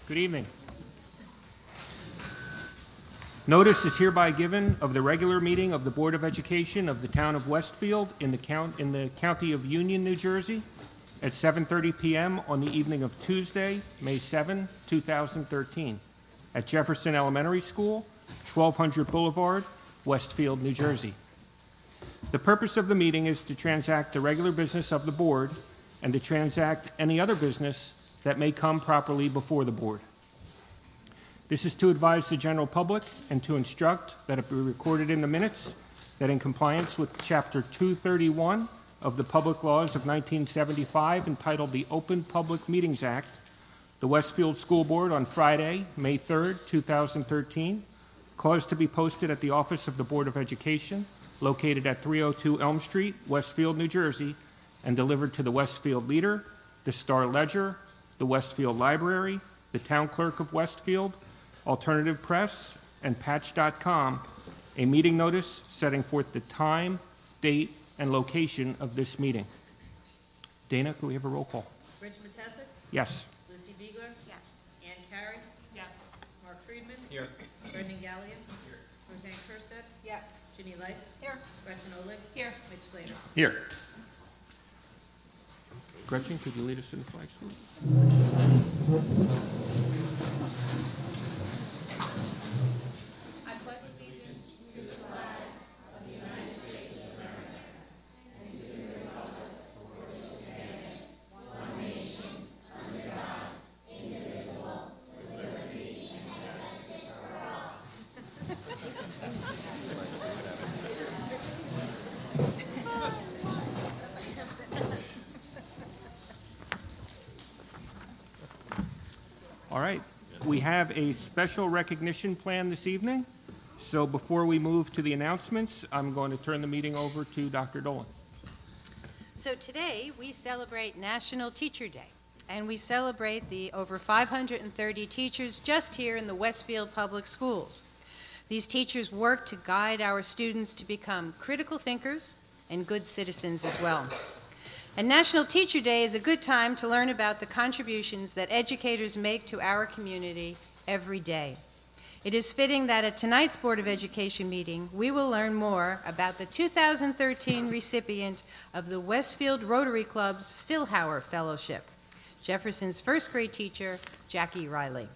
Good evening. Notice is hereby given of the regular meeting of the Board of Education of the Town of Westfield in the County of Union, New Jersey, at 7:30 p.m. on the evening of Tuesday, May 7, 2013, at Jefferson Elementary School, 1200 Boulevard, Westfield, New Jersey. The purpose of the meeting is to transact the regular business of the Board and to transact any other business that may come properly before the Board. This is to advise the general public and to instruct that it be recorded in the minutes that in compliance with Chapter 231 of the Public Laws of 1975, entitled the Open Public Meetings Act, the Westfield School Board on Friday, May 3, 2013, caused to be posted at the office of the Board of Education, located at 302 Elm Street, Westfield, New Jersey, and delivered to the Westfield Leader, the Star Ledger, the Westfield Library, the Town Clerk of Westfield, Alternative Press, and Patch.com, a meeting notice setting forth the time, date, and location of this meeting. Dana, can we have a roll call? Rich Matesic? Yes. Lucy Beegler? Yes. Ann Carey? Yes. Mark Friedman? Here. Brendan Gallion? Here. Roseanne Kerstedt? Yes. Ginny Lights? Here. Gretchen Oleg? Here. Mitch Slater? Here. Gretchen, could you lead us in the flag salute? I pledge allegiance to the flag of the United States of America and to the republic for which it stands, one nation, under God, indivisible, with liberty and justice for all. All right. We have a special recognition plan this evening. So before we move to the announcements, I'm going to turn the meeting over to Dr. Dolan. So today, we celebrate National Teacher Day, and we celebrate the over 530 teachers just here in the Westfield Public Schools. These teachers work to guide our students to become critical thinkers and good citizens as well. And National Teacher Day is a good time to learn about the contributions that educators make to our community every day. It is fitting that at tonight's Board of Education meeting, we will learn more about the 2013 recipient of the Westfield Rotary Club's Philhauer Fellowship, Jefferson's first grade teacher, Jackie Riley.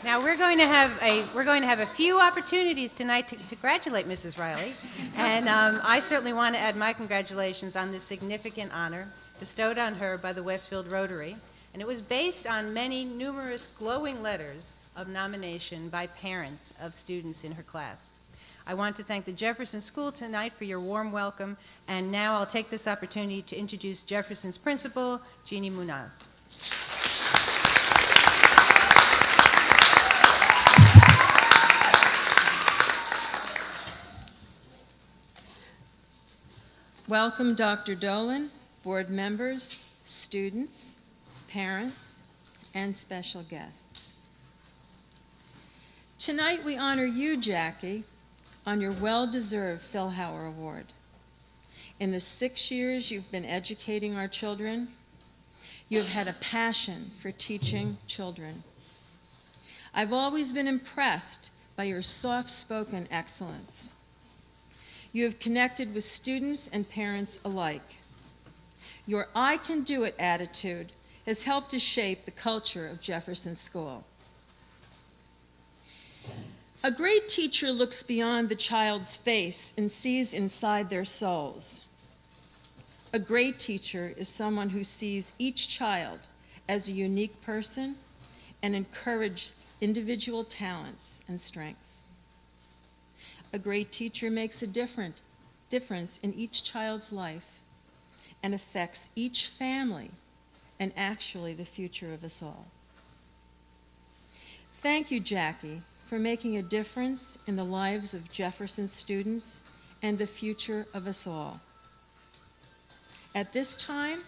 Now we're going to have a few opportunities tonight to congratulate Mrs. Riley, and I certainly want to add my congratulations on this significant honor bestowed on her by the Westfield Rotary, and it was based on many numerous glowing letters of nomination by parents of students in her class. I want to thank the Jefferson School tonight for your warm welcome, and now I'll take this opportunity to introduce Jefferson's principal, Jeannie Munaz. Welcome, Dr. Dolan, board members, students, parents, and special guests. Tonight we honor you, Jackie, on your well-deserved Philhauer Award. In the 6 years you've been educating our children, you have had a passion for teaching children. I've always been impressed by your soft-spoken excellence. You have connected with students and parents alike. Your I can do it attitude has helped to shape the culture of Jefferson School. A great teacher looks beyond the child's face and sees inside their souls. A great teacher is someone who sees each child as a unique person and encourages individual talents and strengths. A great teacher makes a difference in each child's life and affects each family and actually the future of us all. Thank you, Jackie, for making a difference in the lives of Jefferson students and the future of us all. At this time,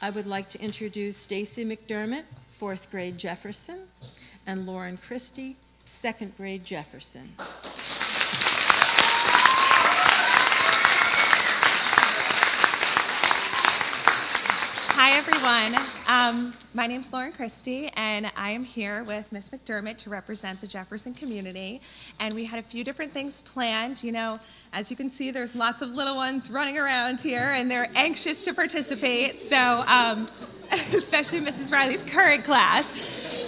I would like to introduce Stacy McDermott, 4th grade Jefferson, and Lauren Christie, second grade Jefferson. Hi, everyone. My name's Lauren Christie, and I am here with Ms. McDermott to represent the Jefferson community. And we had a few different things planned. You know, as you can see, there's lots of little ones running around here, and they're anxious to participate. So, especially Mrs. Riley's current class.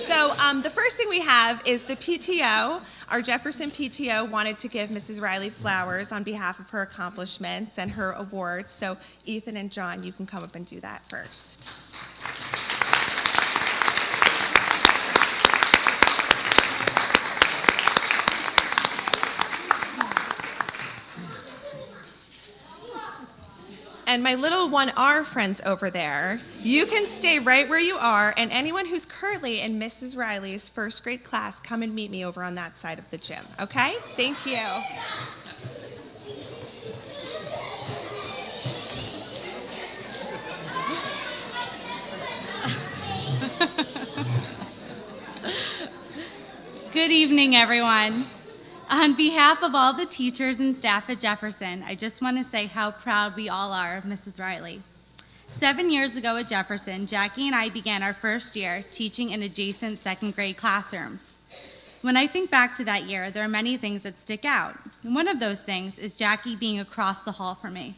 So the first thing we have is the PTO. Our Jefferson PTO wanted to give Mrs. Riley flowers on behalf of her accomplishments and her awards. So Ethan and John, you can come up and do that first. And my little 1R friends over there, you can stay right where you are, and anyone who's currently in Mrs. Riley's first grade class, come and meet me over on that side of the gym, okay? Thank you. Good evening, everyone. On behalf of all the teachers and staff at Jefferson, I just want to say how proud we all are of Mrs. Riley. 7 years ago at Jefferson, Jackie and I began our first year teaching in adjacent second grade classrooms. When I think back to that year, there are many things that stick out. And one of those things is Jackie being across the hall from me.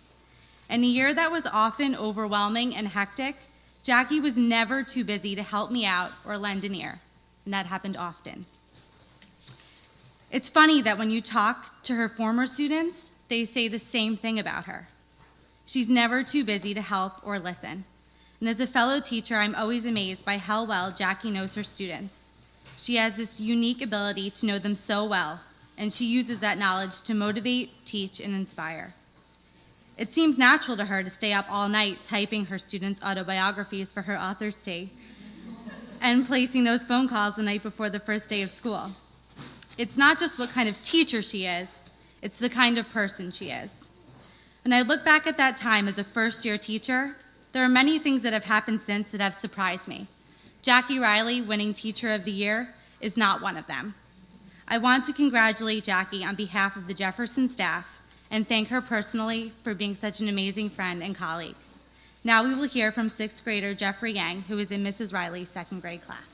In a year that was often overwhelming and hectic, Jackie was never too busy to help me out or lend an ear, and that happened often. It's funny that when you talk to her former students, they say the same thing about her. She's never too busy to help or listen. And as a fellow teacher, I'm always amazed by how well Jackie knows her students. She has this unique ability to know them so well, and she uses that knowledge to motivate, teach, and inspire. It seems natural to her to stay up all night typing her students' autobiographies for her author's tea and placing those phone calls the night before the first day of school. It's not just what kind of teacher she is, it's the kind of person she is. When I look back at that time as a first-year teacher, there are many things that have happened since that have surprised me. Jackie Riley winning Teacher of the Year is not one of them. I want to congratulate Jackie on behalf of the Jefferson staff and thank her personally for being such an amazing friend and colleague. Now we will hear from sixth grader Jeffrey Yang, who is in Mrs. Riley's second grade class.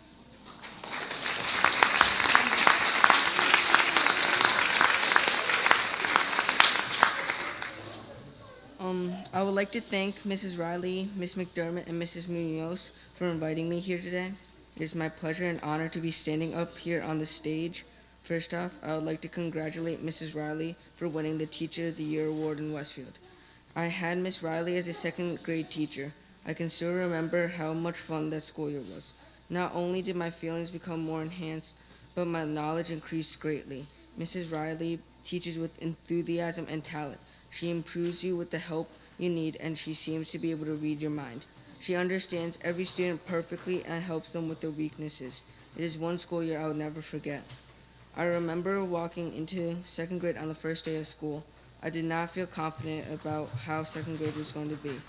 I would like to thank Mrs. Riley, Ms. McDermott, and Mrs. Munoz for inviting me here today. It is my pleasure and honor to be standing up here on the stage. First off, I would like to congratulate Mrs. Riley for winning the Teacher of the Year award in Westfield. I had Miss Riley as a second grade teacher. I can still remember how much fun that school year was. Not only did my feelings become more enhanced, but my knowledge increased greatly. Mrs. Riley teaches with enthusiasm and talent. She improves you with the help you need, and she seems to be able to read your mind. She understands every student perfectly and helps them with their weaknesses. It is one school year I will never forget. I remember walking into second grade on the first day of school. I did not feel confident about how second grade was going to be.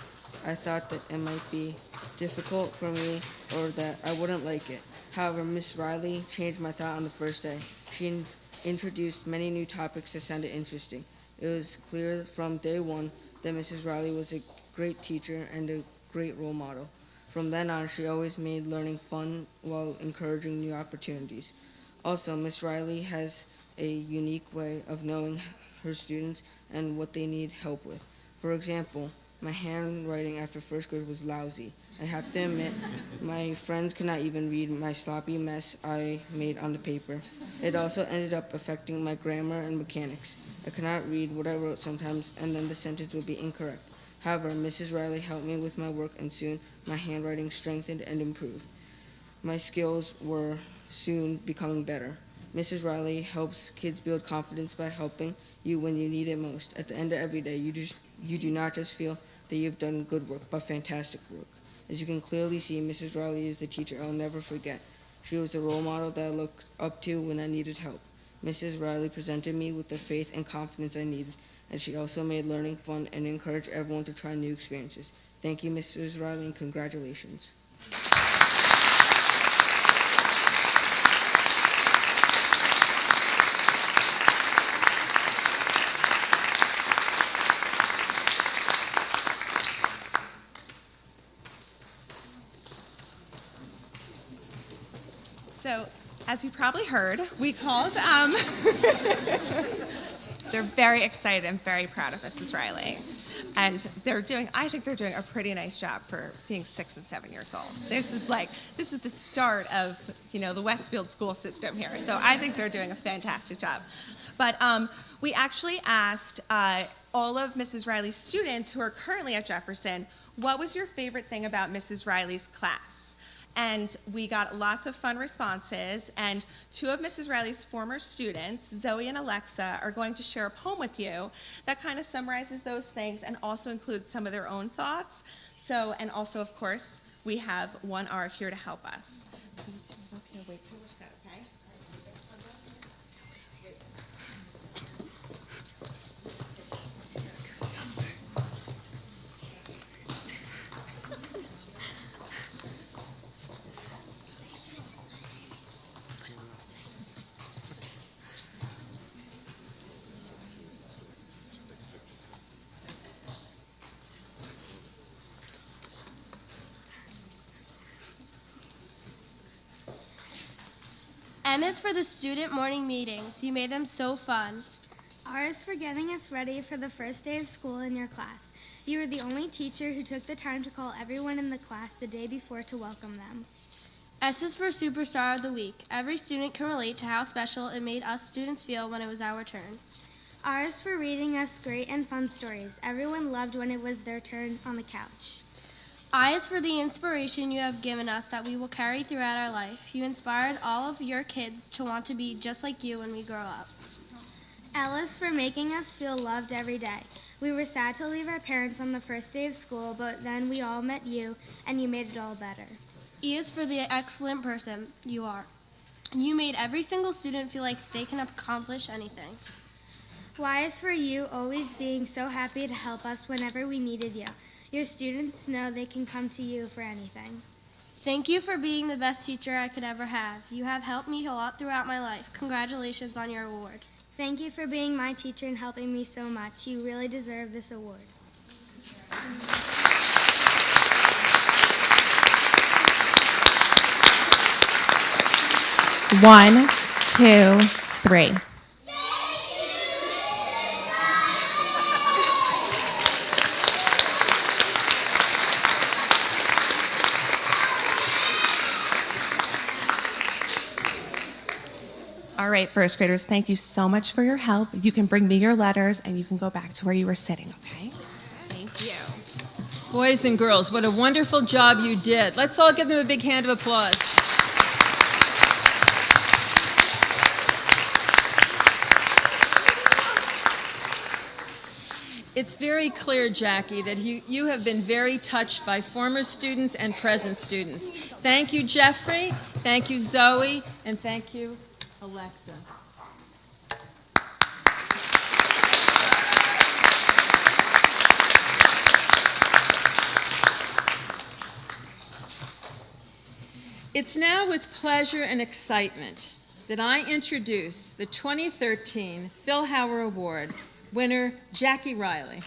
I thought that it might be difficult for me or that I wouldn't like it. However, Miss Riley changed my thought on the first day. She introduced many new topics that sounded interesting. It was clear from day one that Mrs. Riley was a great teacher and a great role model. From then on, she always made learning fun while encouraging new opportunities. Also, Miss Riley has a unique way of knowing her students and what they need help with. For example, my handwriting after first grade was lousy. I have to admit, my friends could not even read my sloppy mess I made on the paper. It also ended up affecting my grammar and mechanics. I could not read what I wrote sometimes, and then the sentence would be incorrect. However, Mrs. Riley helped me with my work, and soon my handwriting strengthened and improved. My skills were soon becoming better. Mrs. Riley helps kids build confidence by helping you when you need it most. At the end of every day, you do not just feel that you've done good work, but fantastic work. As you can clearly see, Mrs. Riley is the teacher I'll never forget. She was the role model that I looked up to when I needed help. Mrs. Riley presented me with the faith and confidence I needed, and she also made learning fun and encouraged everyone to try new experiences. Thank you, Mrs. Riley, and congratulations. So, as you probably heard, we called, they're very excited and very proud of Mrs. Riley. And I think they're doing a pretty nice job for being 6 and 7 years old. This is the start of, the Westfield school system here. So I think they're doing a fantastic job. But we actually asked all of Mrs. Riley's students who are currently at Jefferson, what was your favorite thing about Mrs. Riley's class? And we got lots of fun responses, and 2 of Mrs. Riley's former students, Zoe and Alexa, are going to share a poem with you that kind of summarizes those things and also includes some of their own thoughts. And also, of course, we have one art here to help us. So you two move up here, wait till we're set, okay? M is for the student morning meetings. You made them so fun. R is for getting us ready for the first day of school in your class. You were the only teacher who took the time to call everyone in the class the day before to welcome them. S is for Superstar of the Week. Every student can relate to how special it made us students feel when it was our turn. R is for reading us great and fun stories. Everyone loved when it was their turn on the couch. I is for the inspiration you have given us that we will carry throughout our life. You inspired all of your kids to want to be just like you when we grow up. L is for making us feel loved every day. We were sad to leave our parents on the first day of school, but then we all met you, and you made it all better. E is for the excellent person you are. You made every single student feel like they can accomplish anything. Y is for you always being so happy to help us whenever we needed you. Your students know they can come to you for anything. Thank you for being the best teacher I could ever have. You have helped me a lot throughout my life. Congratulations on your award. Thank you for being my teacher and helping me so much. You really deserve this award. One, two, three. All right, first graders, thank you so much for your help. You can bring me your letters and you can go back to where you were sitting, okay? Thank you. Boys and girls, what a wonderful job you did. Let's all give them a big hand of applause. It's very clear, Jackie, that you have been very touched by former students and present students. Thank you, Jeffrey. Thank you, Zoe. And thank you, Alexa. It's now with pleasure and excitement that I introduce the 2013 Phil Hauer Award winner, Jackie Riley.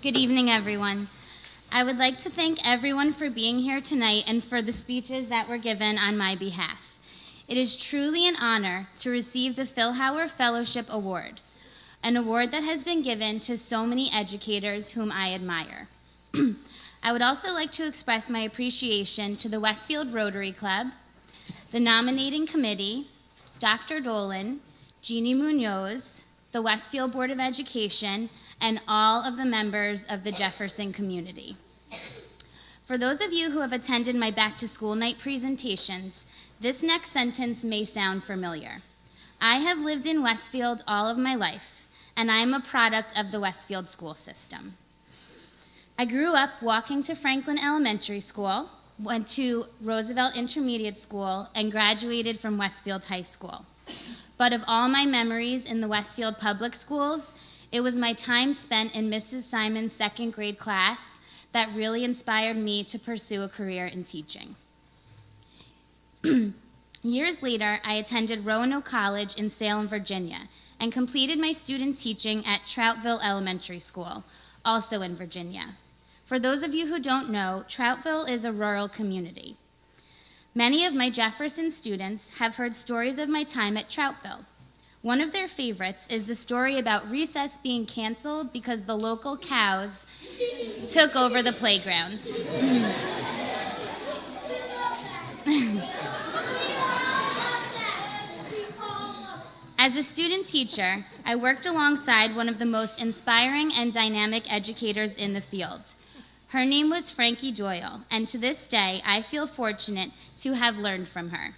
Good evening, everyone. I would like to thank everyone for being here tonight and for the speeches that were given on my behalf. It is truly an honor to receive the Phil Hauer Fellowship Award, an award that has been given to so many educators whom I admire. I would also like to express my appreciation to the Westfield Rotary Club, the nominating committee, Dr. Dolan, Jeannie Munoz, the Westfield Board of Education, and all of the members of the Jefferson community. For those of you who have attended my Back to School Night presentations, this next sentence may sound familiar. I have lived in Westfield all of my life, and I am a product of the Westfield school system. I grew up walking to Franklin Elementary School, went to Roosevelt Intermediate School, and graduated from Westfield High School. But of all my memories in the Westfield Public Schools, it was my time spent in Mrs. Simon's second grade class that really inspired me to pursue a career in teaching. Years later, I attended Roanoke College in Salem, Virginia, and completed my student teaching at Troutville Elementary School, also in Virginia. For those of you who don't know, Troutville is a rural community. Many of my Jefferson students have heard stories of my time at Troutville. One of their favorites is the story about recess being canceled because the local cows took over the playground. As a student teacher, I worked alongside one of the most inspiring and dynamic educators in the field. Her name was Frankie Doyle, and to this day, I feel fortunate to have learned from her.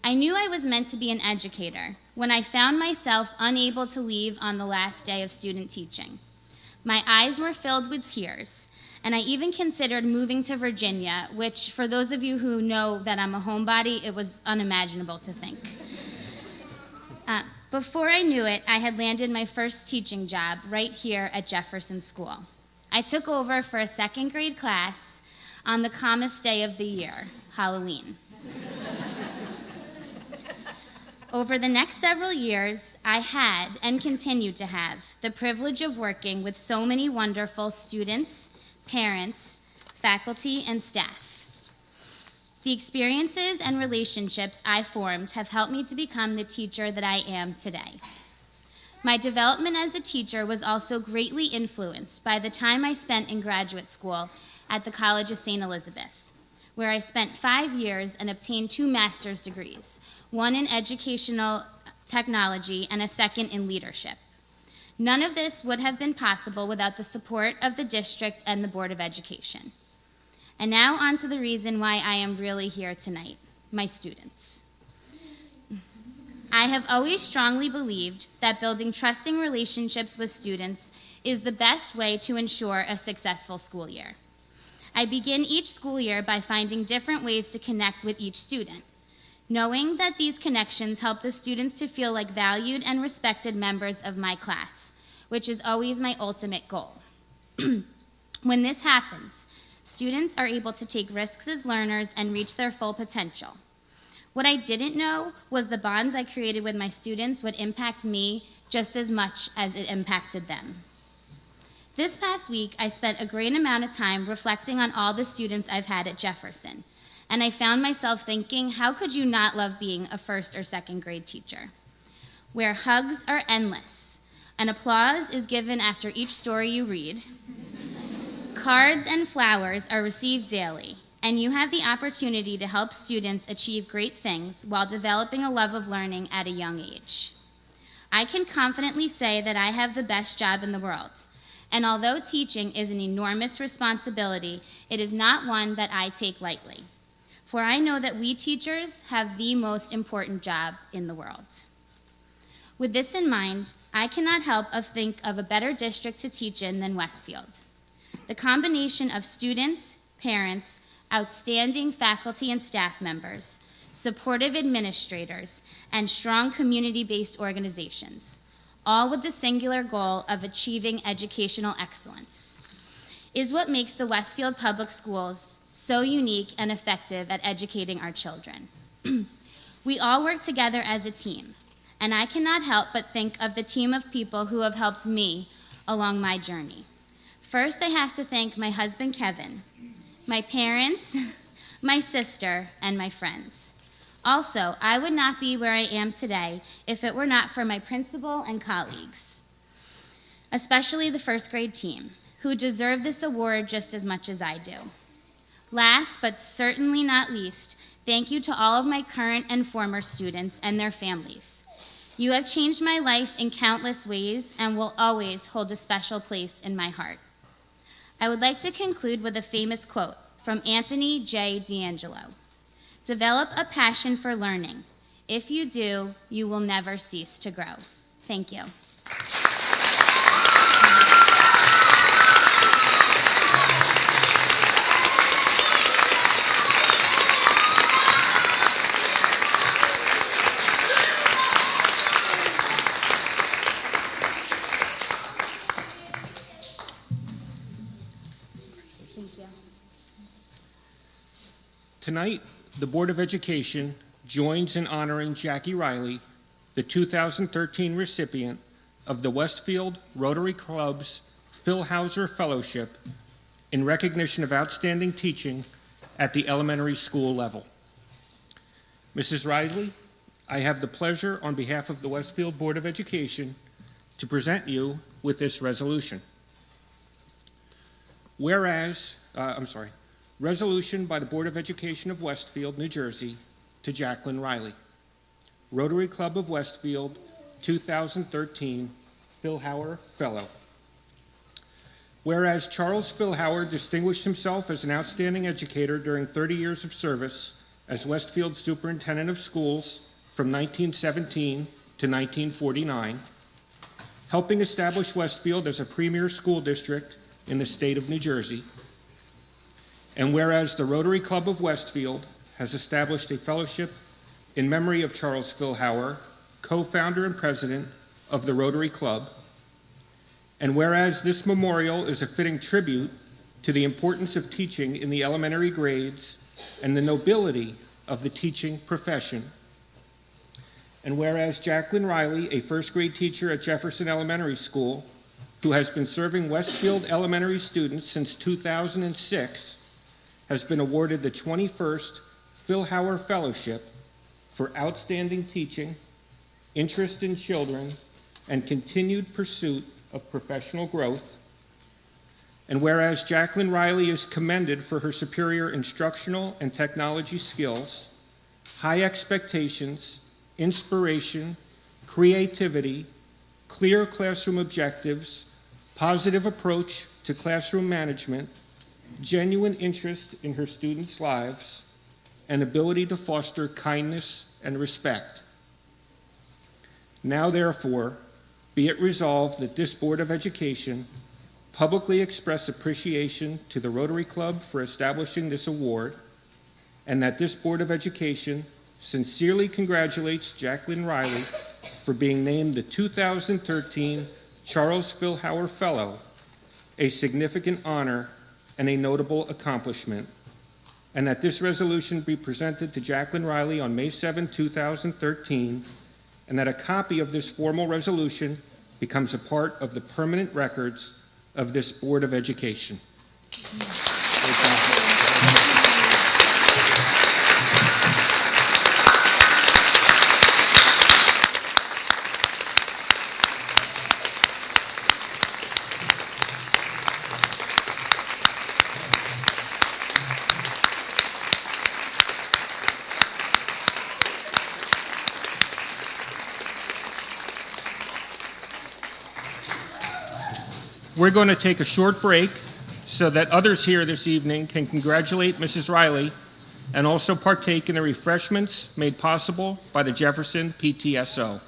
I knew I was meant to be an educator when I found myself unable to leave on the last day of student teaching. My eyes were filled with tears, and I even considered moving to Virginia, which, for those of you who know that I'm a homebody, it was unimaginable to think. Before I knew it, I had landed my first teaching job right here at Jefferson School. I took over for a second grade class on the calmest day of the year, Halloween. Over the next several years, I had and continue to have the privilege of working with so many wonderful students, parents, faculty, and staff. The experiences and relationships I formed have helped me to become the teacher that I am today. My development as a teacher was also greatly influenced by the time I spent in graduate school at the College of St. Elizabeth, where I spent 5 years and obtained 2 master's degrees, one in educational technology and a second in leadership. None of this would have been possible without the support of the district and the Board of Education. And now on to the reason why I am really here tonight, my students. I have always strongly believed that building trusting relationships with students is the best way to ensure a successful school year. I begin each school year by finding different ways to connect with each student, knowing that these connections help the students to feel like valued and respected members of my class, which is always my ultimate goal. When this happens, students are able to take risks as learners and reach their full potential. What I didn't know was the bonds I created with my students would impact me just as much as it impacted them. This past week, I spent a great amount of time reflecting on all the students I've had at Jefferson, and I found myself thinking, how could you not love being a first or second grade teacher? Where hugs are endless, and applause is given after each story you read. Cards and flowers are received daily, and you have the opportunity to help students achieve great things while developing a love of learning at a young age. I can confidently say that I have the best job in the world, and although teaching is an enormous responsibility, it is not one that I take lightly, for I know that we teachers have the most important job in the world. With this in mind, I cannot help but think of a better district to teach in than Westfield. The combination of students, parents, outstanding faculty and staff members, supportive administrators, and strong community-based organizations, all with the singular goal of achieving educational excellence, is what makes the Westfield Public Schools so unique and effective at educating our children. We all work together as a team, and I cannot help but think of the team of people who have helped me along my journey. First, I have to thank my husband, Kevin, my parents, my sister, and my friends. Also, I would not be where I am today if it were not for my principal and colleagues, especially the first grade team, who deserve this award just as much as I do. Last, but certainly not least, thank you to all of my current and former students and their families. You have changed my life in countless ways and will always hold a special place in my heart. I would like to conclude with a famous quote from Anthony J. D'Angelo. Develop a passion for learning. If you do, you will never cease to grow. Thank you. Tonight, the Board of Education joins in honoring Jackie Riley, the 2013 recipient of the Westfield Rotary Club's Phil Hauser Fellowship in recognition of outstanding teaching at the elementary school level. Mrs. Riley, I have the pleasure on behalf of the Westfield Board of Education to present you with this resolution. Resolution by the Board of Education of Westfield, New Jersey, to Jacqueline Riley, Rotary Club of Westfield, 2013 Philhauer Fellow. Whereas Charles Philhauer distinguished himself as an outstanding educator during 30 years of service as Westfield Superintendent of Schools from 1917 to 1949, helping establish Westfield as a premier school district in the state of New Jersey. And whereas the Rotary Club of Westfield has established a fellowship in memory of Charles Philhauer, co-founder and president of the Rotary Club, and whereas this memorial is a fitting tribute to the importance of teaching in the elementary grades and the nobility of the teaching profession, and whereas Jacqueline Riley, a first grade teacher at Jefferson Elementary School, who has been serving Westfield elementary students since 2006, has been awarded the 21st Philhauer Fellowship for outstanding teaching, interest in children, and continued pursuit of professional growth. And whereas Jacqueline Riley is commended for her superior instructional and technology skills, high expectations, inspiration, creativity, clear classroom objectives, positive approach to classroom management, genuine interest in her students' lives, and ability to foster kindness and respect. Now, therefore, be it resolved that this Board of Education publicly express appreciation to the Rotary Club for establishing this award, and that this Board of Education sincerely congratulates Jacqueline Riley for being named the 2013 Charles Philhauer Fellow, a significant honor and a notable accomplishment, and that this resolution be presented to Jacqueline Riley on May 7, 2013, and that a copy of this formal resolution becomes a part of the permanent records of this Board of Education. We're going to take a short break so that others here this evening can congratulate Mrs. Riley and also partake in the refreshments made possible by the Jefferson PTSO.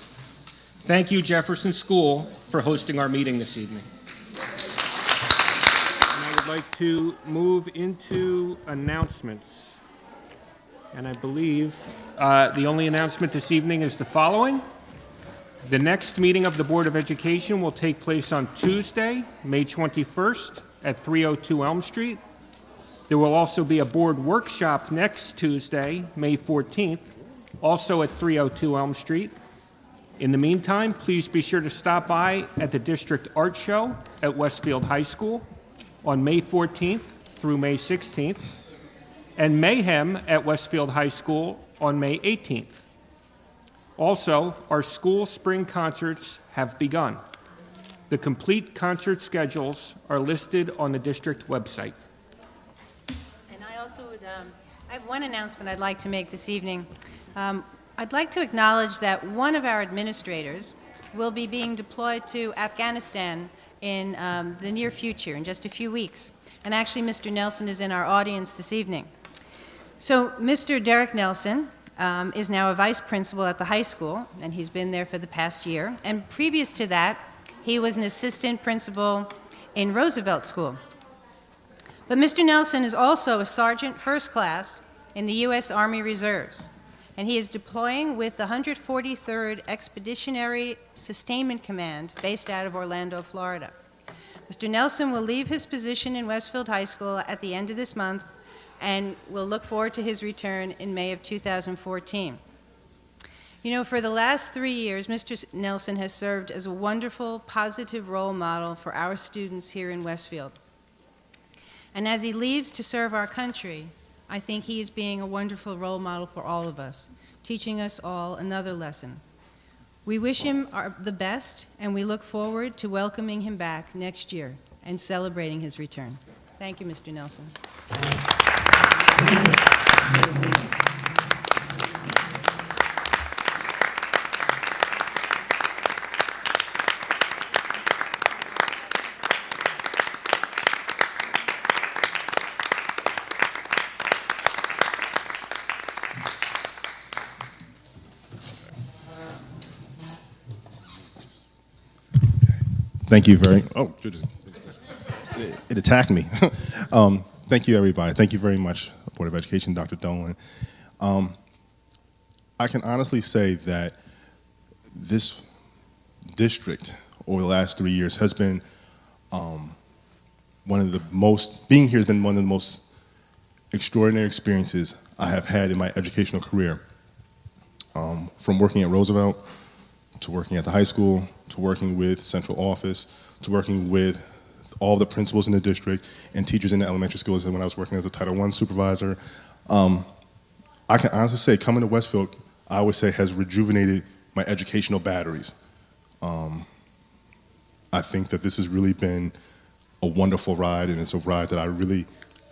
Thank you, Jefferson School, for hosting our meeting this evening. And I would like to move into announcements. And I believe the only announcement this evening is the following. The next meeting of the Board of Education will take place on Tuesday, May 21st at 302 Elm Street. There will also be a board workshop next Tuesday, May 14th, also at 302 Elm Street. In the meantime, please be sure to stop by at the District Art Show at Westfield High School on May 14th through May 16th, and Mayhem at Westfield High School on May 18th. Also, our school spring concerts have begun. The complete concert schedules are listed on the district website. And I also would, I have one announcement I'd like to make this evening. I'd like to acknowledge that one of our administrators will be being deployed to Afghanistan in the near future, in just a few weeks. And actually, Mr. Nelson is in our audience this evening. So, Mr. Derek Nelson is now a vice principal at the high school, and he's been there for the past year. And previous to that, he was an assistant principal in Roosevelt School. But Mr. Nelson is also a sergeant first class in the U.S. Army Reserves, and he is deploying with the 143rd Expeditionary Sustainment Command based out of Orlando, Florida. Mr. Nelson will leave his position in Westfield High School at the end of this month and we'll look forward to his return in May of 2014. You know, for the last 3 years, Mr. Nelson has served as a wonderful, positive role model for our students here in Westfield. And as he leaves to serve our country, I think he is being a wonderful role model for all of us, teaching us all another lesson. We wish him the best, and we look forward to welcoming him back next year and celebrating his return. Thank you, Mr. Nelson. Thank you very. Oh, goodness. It attacked me. Thank you, everybody. Thank you very much, Board of Education, Dr. Dolan. I can honestly say that this district over the last 3 years has been being here has been one of the most extraordinary experiences I have had in my educational career. From working at Roosevelt, to working at the high school, to working with central office, to working with all the principals in the district and teachers in the elementary schools, and when I was working as a Title I supervisor. I can honestly say coming to Westfield, I would say, has rejuvenated my educational batteries. I think that this has really been a wonderful ride, and it's a ride that I really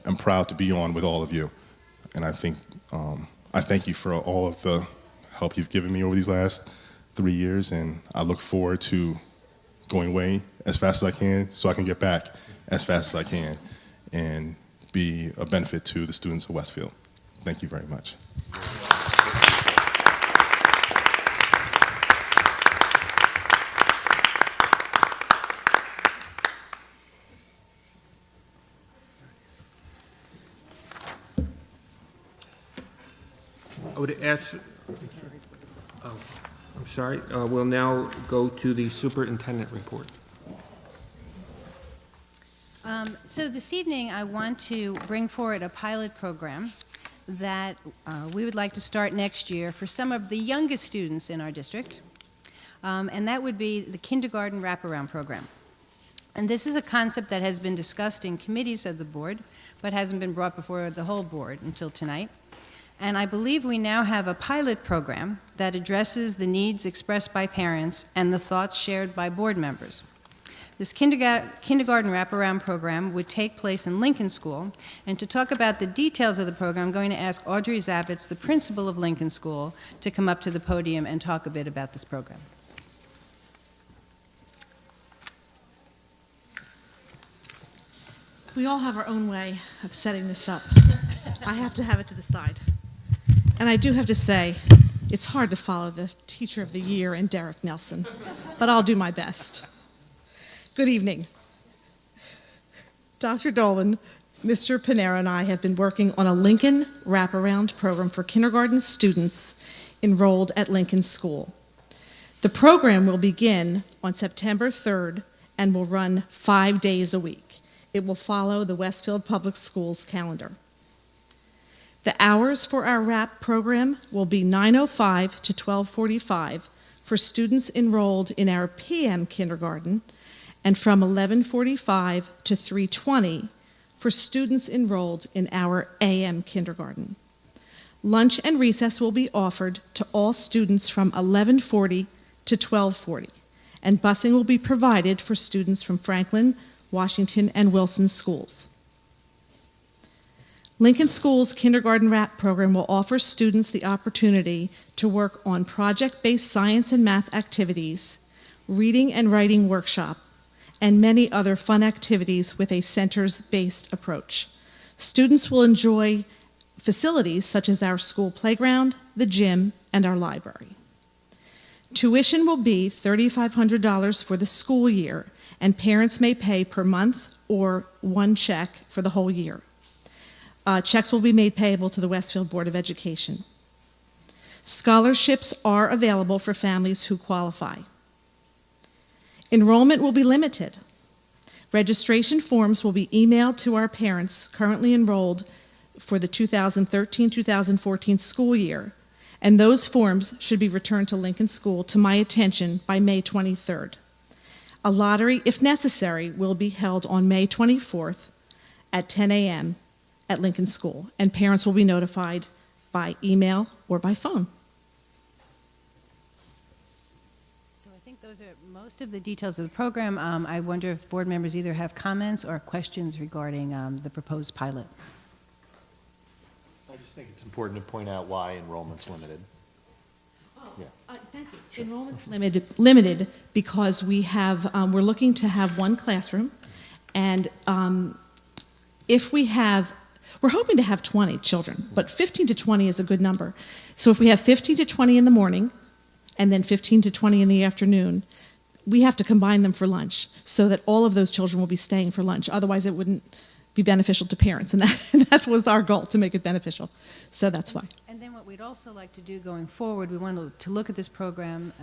am proud to be on with all of you. And I think, I thank you for all of the help you've given me over these last 3 years, and I look forward to going away as fast as I can so I can get back as fast as I can and be a benefit to the students of Westfield. Thank you very much. I would ask, I'm sorry, we'll now go to the superintendent report. So this evening, I want to bring forward a pilot program that we would like to start next year for some of the youngest students in our district, and that would be the kindergarten wraparound program. And this is a concept that has been discussed in committees of the board, but hasn't been brought before the whole board until tonight. And I believe we now have a pilot program that addresses the needs expressed by parents and the thoughts shared by board members. This kindergarten wraparound program would take place in Lincoln School, and to talk about the details of the program, I'm going to ask Audrey Zabitz, the principal of Lincoln School, to come up to the podium and talk a bit about this program. We all have our own way of setting this up. I have to have it to the side. And I do have to say, it's hard to follow the Teacher of the Year and Derek Nelson, but I'll do my best. Good evening. Dr. Dolan, Mr. Panera, and I have been working on a Lincoln wraparound program for kindergarten students enrolled at Lincoln School. The program will begin on September 3rd and will run 5 days a week. It will follow the Westfield Public Schools calendar. The hours for our WRAP program will be 9:05 to 12:45 for students enrolled in our PM kindergarten, and from 11:45 to 3:20 for students enrolled in our AM kindergarten. Lunch and recess will be offered to all students from 11:40 to 12:40, and busing will be provided for students from Franklin, Washington, and Wilson schools. Lincoln School's kindergarten WRAP program will offer students the opportunity to work on project-based science and math activities, reading and writing workshop, and many other fun activities with a centers-based approach. Students will enjoy facilities such as our school playground, the gym, and our library. Tuition will be $3,500 for the school year, and parents may pay per month or one check for the whole year. Checks will be made payable to the Westfield Board of Education. Scholarships are available for families who qualify. Enrollment will be limited. Registration forms will be emailed to our parents currently enrolled for the 2013-2014 school year, and those forms should be returned to Lincoln School to my attention by May 23rd. A lottery, if necessary, will be held on May 24th at 10 a.m. at Lincoln School, and parents will be notified by email or by phone. So I think those are most of the details of the program. I wonder if board members either have comments or questions regarding the proposed pilot. I just think it's important to point out why enrollment's limited. Thank you. Enrollment's limited because we have, we're looking to have one classroom, and if we have, we're hoping to have 20 children, but 15 to 20 is a good number. So if we have 15 to 20 in the morning, and then 15 to 20 in the afternoon, we have to combine them for lunch so that all of those children will be staying for lunch. Otherwise, it wouldn't be beneficial to parents, and that was our goal, to make it beneficial. So that's why. And then what we'd also like to do going forward, we want to look at this program,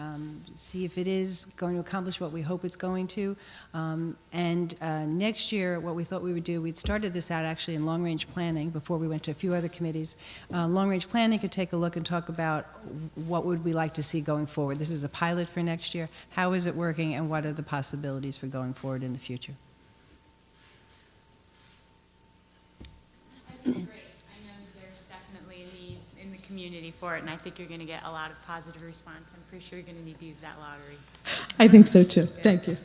see if it is going to accomplish what we hope it's going to. And next year, what we thought we would do, we'd started this out actually in long-range planning before we went to a few other committees. Long-range planning could take a look and talk about what would we like to see going forward. This is a pilot for next year. How is it working, and what are the possibilities for going forward in the future? Great. I know there's definitely a need in the community for it, and I think you're going to get a lot of positive response. I'm pretty sure you're going to need to use that lottery. I think so too. Thank you.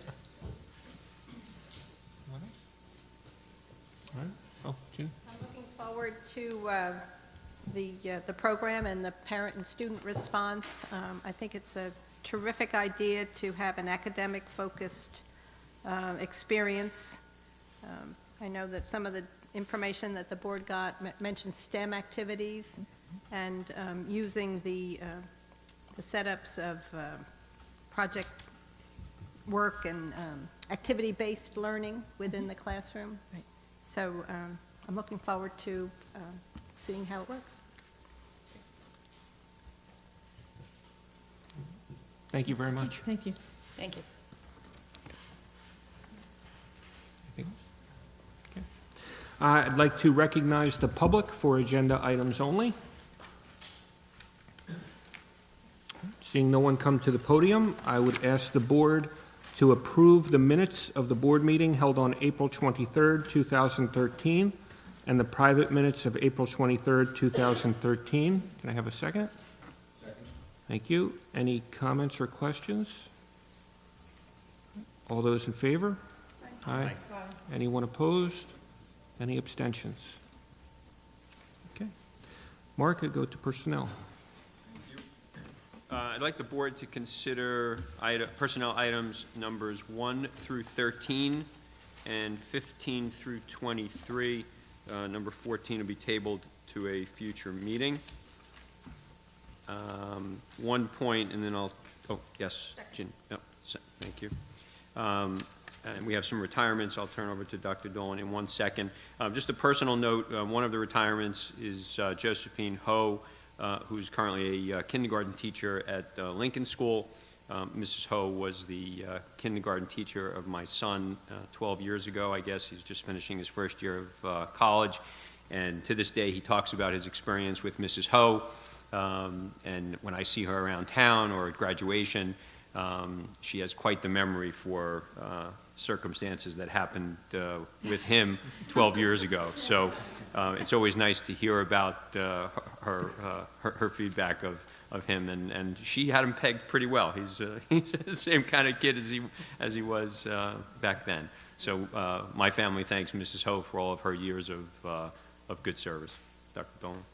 All right. Oh, Jean? I'm looking forward to the program and the parent and student response. I think it's a terrific idea to have an academic-focused experience. I know that some of the information that the board got mentioned STEM activities and using the setups of project work and activity-based learning within the classroom. Right. So I'm looking forward to seeing how it works. Thank you very much. Thank you. Thank you. Anything else? Okay. I'd like to recognize the public for agenda items only. Seeing no one come to the podium, I would ask the board to approve the minutes of the board meeting held on April 23rd, 2013, and the private minutes of April 23rd, 2013. Can I have a second? Second. Thank you. Any comments or questions? All those in favor? Aye. Anyone opposed? Any abstentions? Okay. Mark, I go to personnel. I'd like the board to consider personnel items numbers 1 through 13 and 15 through 23. Number 14 will be tabled to a future meeting. One point, and then I'll, oh, yes, Jen, yep, thank you. And we have some retirements. I'll turn over to Dr. Dolan in 1 second. Just a personal note, one of the retirements is Josephine Ho, who's currently a kindergarten teacher at Lincoln School. Mrs. Ho was the kindergarten teacher of my son 12 years ago, I guess. He's just finishing his first year of college. And to this day, he talks about his experience with Mrs. Ho. And when I see her around town or at graduation, she has quite the memory for circumstances that happened with him 12 years ago. So it's always nice to hear about her feedback of him, and she had him pegged pretty well. He's the same kind of kid as he was back then. So my family thanks Mrs. Ho for all of her years of good service. Dr. Dolan.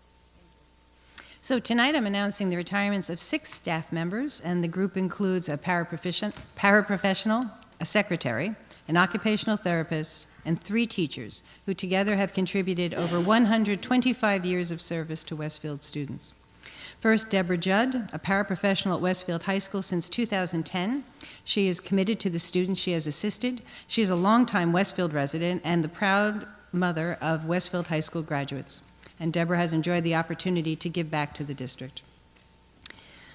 So tonight I'm announcing the retirements of 6 staff members, and the group includes a paraprofessional, a secretary, an occupational therapist, and 3 teachers, who together have contributed over 125 years of service to Westfield students. First, Deborah Judd, a paraprofessional at Westfield High School since 2010. She is committed to the students she has assisted. She is a longtime Westfield resident and the proud mother of Westfield High School graduates. And Deborah has enjoyed the opportunity to give back to the district.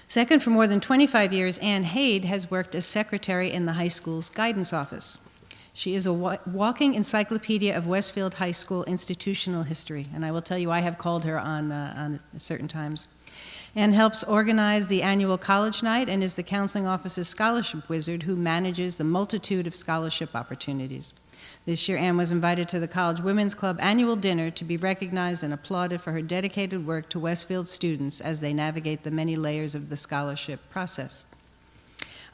Second, for more than 25 years, Ann Haid has worked as secretary in the high school's guidance office. She is a walking encyclopedia of Westfield High School institutional history, and I will tell you I have called her on certain times. Anne helps organize the annual college night and is the counseling office's scholarship wizard who manages the multitude of scholarship opportunities. This year, Anne was invited to the College Women's Club annual dinner to be recognized and applauded for her dedicated work to Westfield students as they navigate the many layers of the scholarship process.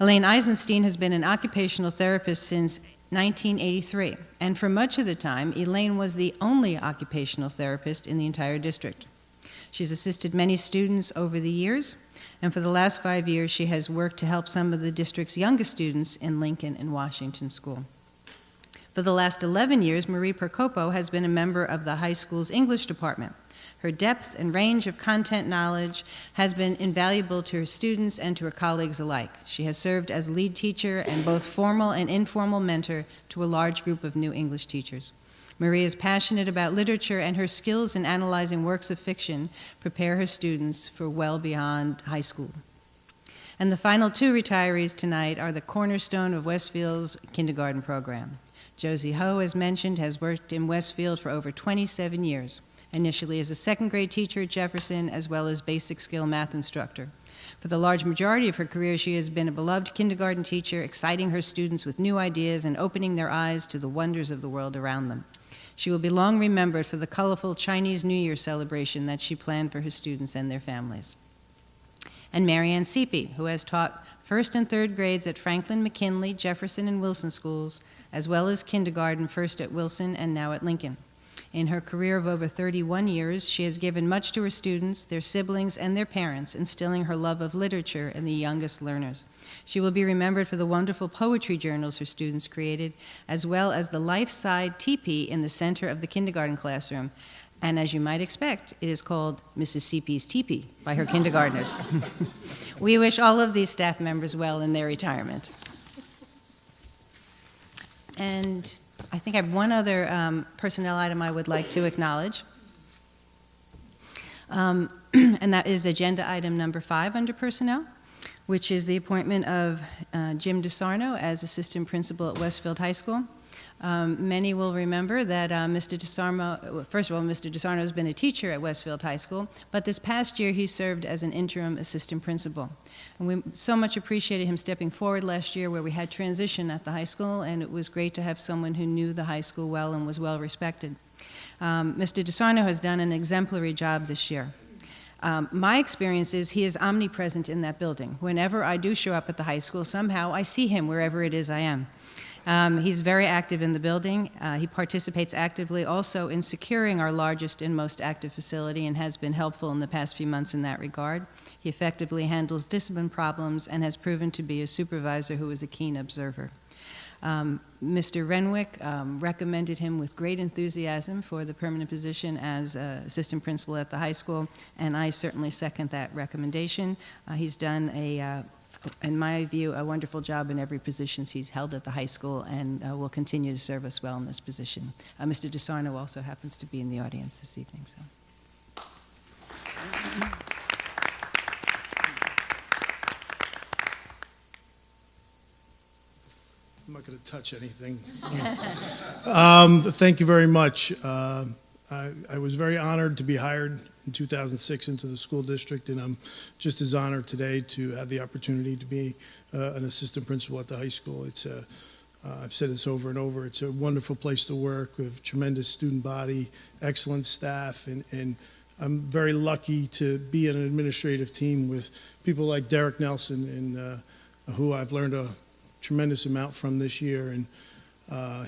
Elaine Eisenstein has been an occupational therapist since 1983, and for much of the time, Elaine was the only occupational therapist in the entire district. She's assisted many students over the years, and for the last 5 years, she has worked to help some of the district's youngest students in Lincoln and Washington School. For the last 11 years, Marie Percopo has been a member of the high school's English department. Her depth and range of content knowledge has been invaluable to her students and to her colleagues alike. She has served as lead teacher and both formal and informal mentor to a large group of new English teachers. Marie is passionate about literature, and her skills in analyzing works of fiction prepare her students for well beyond high school. And the final two retirees tonight are the cornerstone of Westfield's kindergarten program. Josie Ho, as mentioned, has worked in Westfield for over 27 years, initially as a second-grade teacher at Jefferson, as well as basic skill math instructor. For the large majority of her career, she has been a beloved kindergarten teacher, exciting her students with new ideas and opening their eyes to the wonders of the world around them. She will be long remembered for the colorful Chinese New Year celebration that she planned for her students and their families. And Marianne Seepy, who has taught first and third grades at Franklin, McKinley, Jefferson, and Wilson schools, as well as kindergarten, first at Wilson and now at Lincoln. In her career of over 31 years, she has given much to her students, their siblings, and their parents, instilling her love of literature in the youngest learners. She will be remembered for the wonderful poetry journals her students created, as well as the life-side teepee in the center of the kindergarten classroom. And as you might expect, it is called Mrs. Seepy's Teepee by her kindergartners. We wish all of these staff members well in their retirement. And I think I have one other personnel item I would like to acknowledge, and that is agenda item number 5 under personnel, which is the appointment of Jim DeSarno as assistant principal at Westfield High School. Many will remember that Mr. DeSarno, first of all, Mr. DeSarno has been a teacher at Westfield High School, but this past year he served as an interim assistant principal. And we so much appreciated him stepping forward last year where we had transition at the high school, and it was great to have someone who knew the high school well and was well respected. Mr. DeSarno has done an exemplary job this year. My experience is he is omnipresent in that building. Whenever I do show up at the high school, somehow I see him wherever it is I am. He's very active in the building. He participates actively also in securing our largest and most active facility and has been helpful in the past few months in that regard. He effectively handles discipline problems and has proven to be a supervisor who is a keen observer. Mr. Renwick recommended him with great enthusiasm for the permanent position as assistant principal at the high school, and I certainly second that recommendation. He's done in my view, a wonderful job in every position he's held at the high school and will continue to serve us well in this position. Mr. DeSarno also happens to be in the audience this evening. So. I'm not going to touch anything. Thank you very much. I was very honored to be hired in 2006 into the school district, and I'm just as honored today to have the opportunity to be an assistant principal at the high school. I've said this over and over, it's a wonderful place to work with tremendous student body, excellent staff, and I'm very lucky to be in an administrative team with people like Derek Nelson, and who I've learned a tremendous amount from this year, and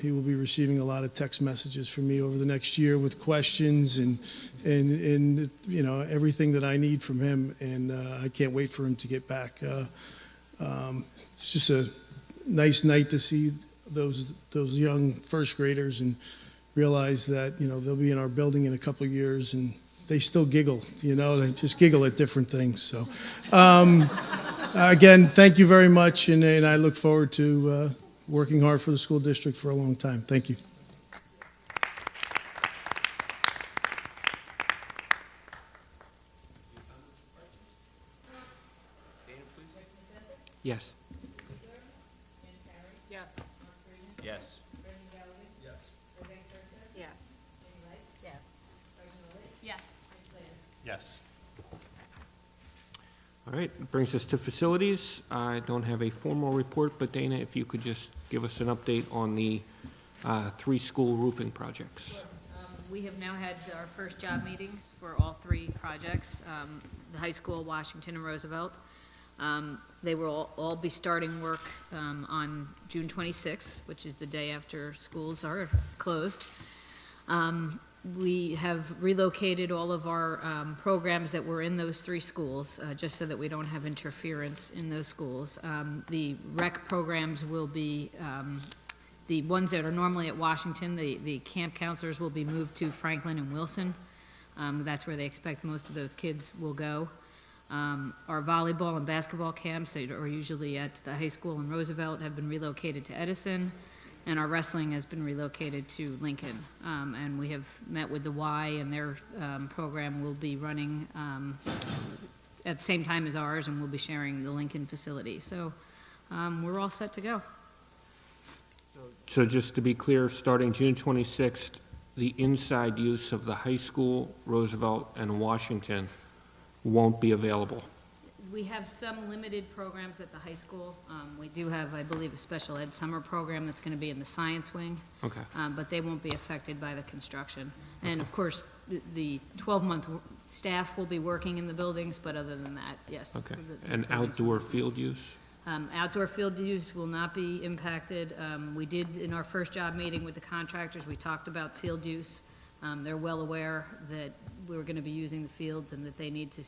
he will be receiving a lot of text messages from me over the next year with questions and you know, everything that I need from him, and I can't wait for him to get back. It's just a nice night to see those young first graders and realize that, you know, they'll be in our building in a couple of years and they still giggle, you know, they just giggle at different things. So again, thank you very much, and I look forward to working hard for the school district for a long time. Thank you. Yes. Yes. Yes. Yes. Yes. All right, it brings us to facilities. I don't have a formal report, but Dana, if you could just give us an update on the 3 school roofing projects. We have now had our first job meetings for all 3 projects, the high school, Washington, and Roosevelt. They will all be starting work on June 26th, which is the day after schools are closed. We have relocated all of our programs that were in those 3 schools, just so that we don't have interference in those schools. The rec programs will be, the ones that are normally at Washington, the camp counselors will be moved to Franklin and Wilson. That's where they expect most of those kids will go. Our volleyball and basketball camps that are usually at the high school in Roosevelt have been relocated to Edison, and our wrestling has been relocated to Lincoln. And we have met with the Y, and their program will be running at the same time as ours, and we'll be sharing the Lincoln facility. So we're all set to go. So just to be clear, starting June 26th, the inside use of the high school, Roosevelt, and Washington won't be available. We have some limited programs at the high school. We do have, I believe, a special ed summer program that's going to be in the science wing. Okay. But they won't be affected by the construction. And of course, the 12-month staff will be working in the buildings, but other than that, yes. Okay. the And buildings will outdoor be- field use? Outdoor field use will not be impacted. We did, in our first job meeting with the contractors, we talked about field use. They're well aware that we're going to be using the fields and that they need to,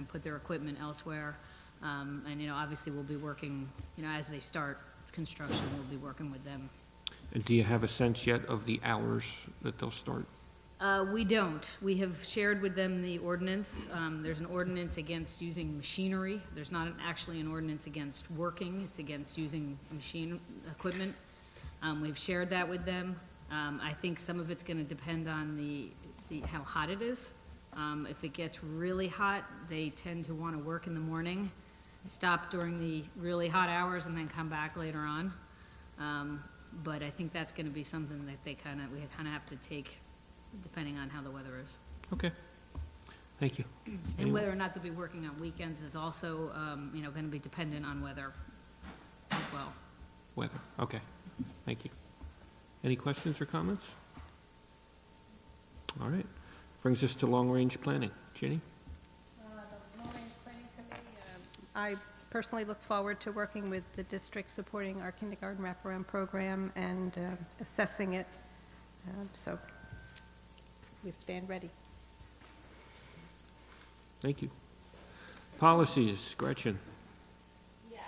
put their equipment elsewhere. And, obviously we'll be working, as they start construction, we'll be working with them. And do you have a sense yet of the hours that they'll start? We don't. We have shared with them the ordinance. There's an ordinance against using machinery. There's not actually an ordinance against working. It's against using machine equipment. We've shared that with them. I think some of it's going to depend on how hot it is. If it gets really hot, they tend to want to work in the morning, stop during the really hot hours, and then come back later on. But I think that's going to be something that we kind of have to take, depending on how the weather is. Okay. Thank you. And whether or not they'll be working on weekends is also, going to be dependent on weather as well. Weather, okay. Thank you. Any questions or comments? All right. Brings us to long-range planning. Ginny? The long-range planning committee, I personally look forward to working with the district supporting our kindergarten wraparound program and assessing it. So we stand ready. Thank you. Policies, Gretchen. Yes.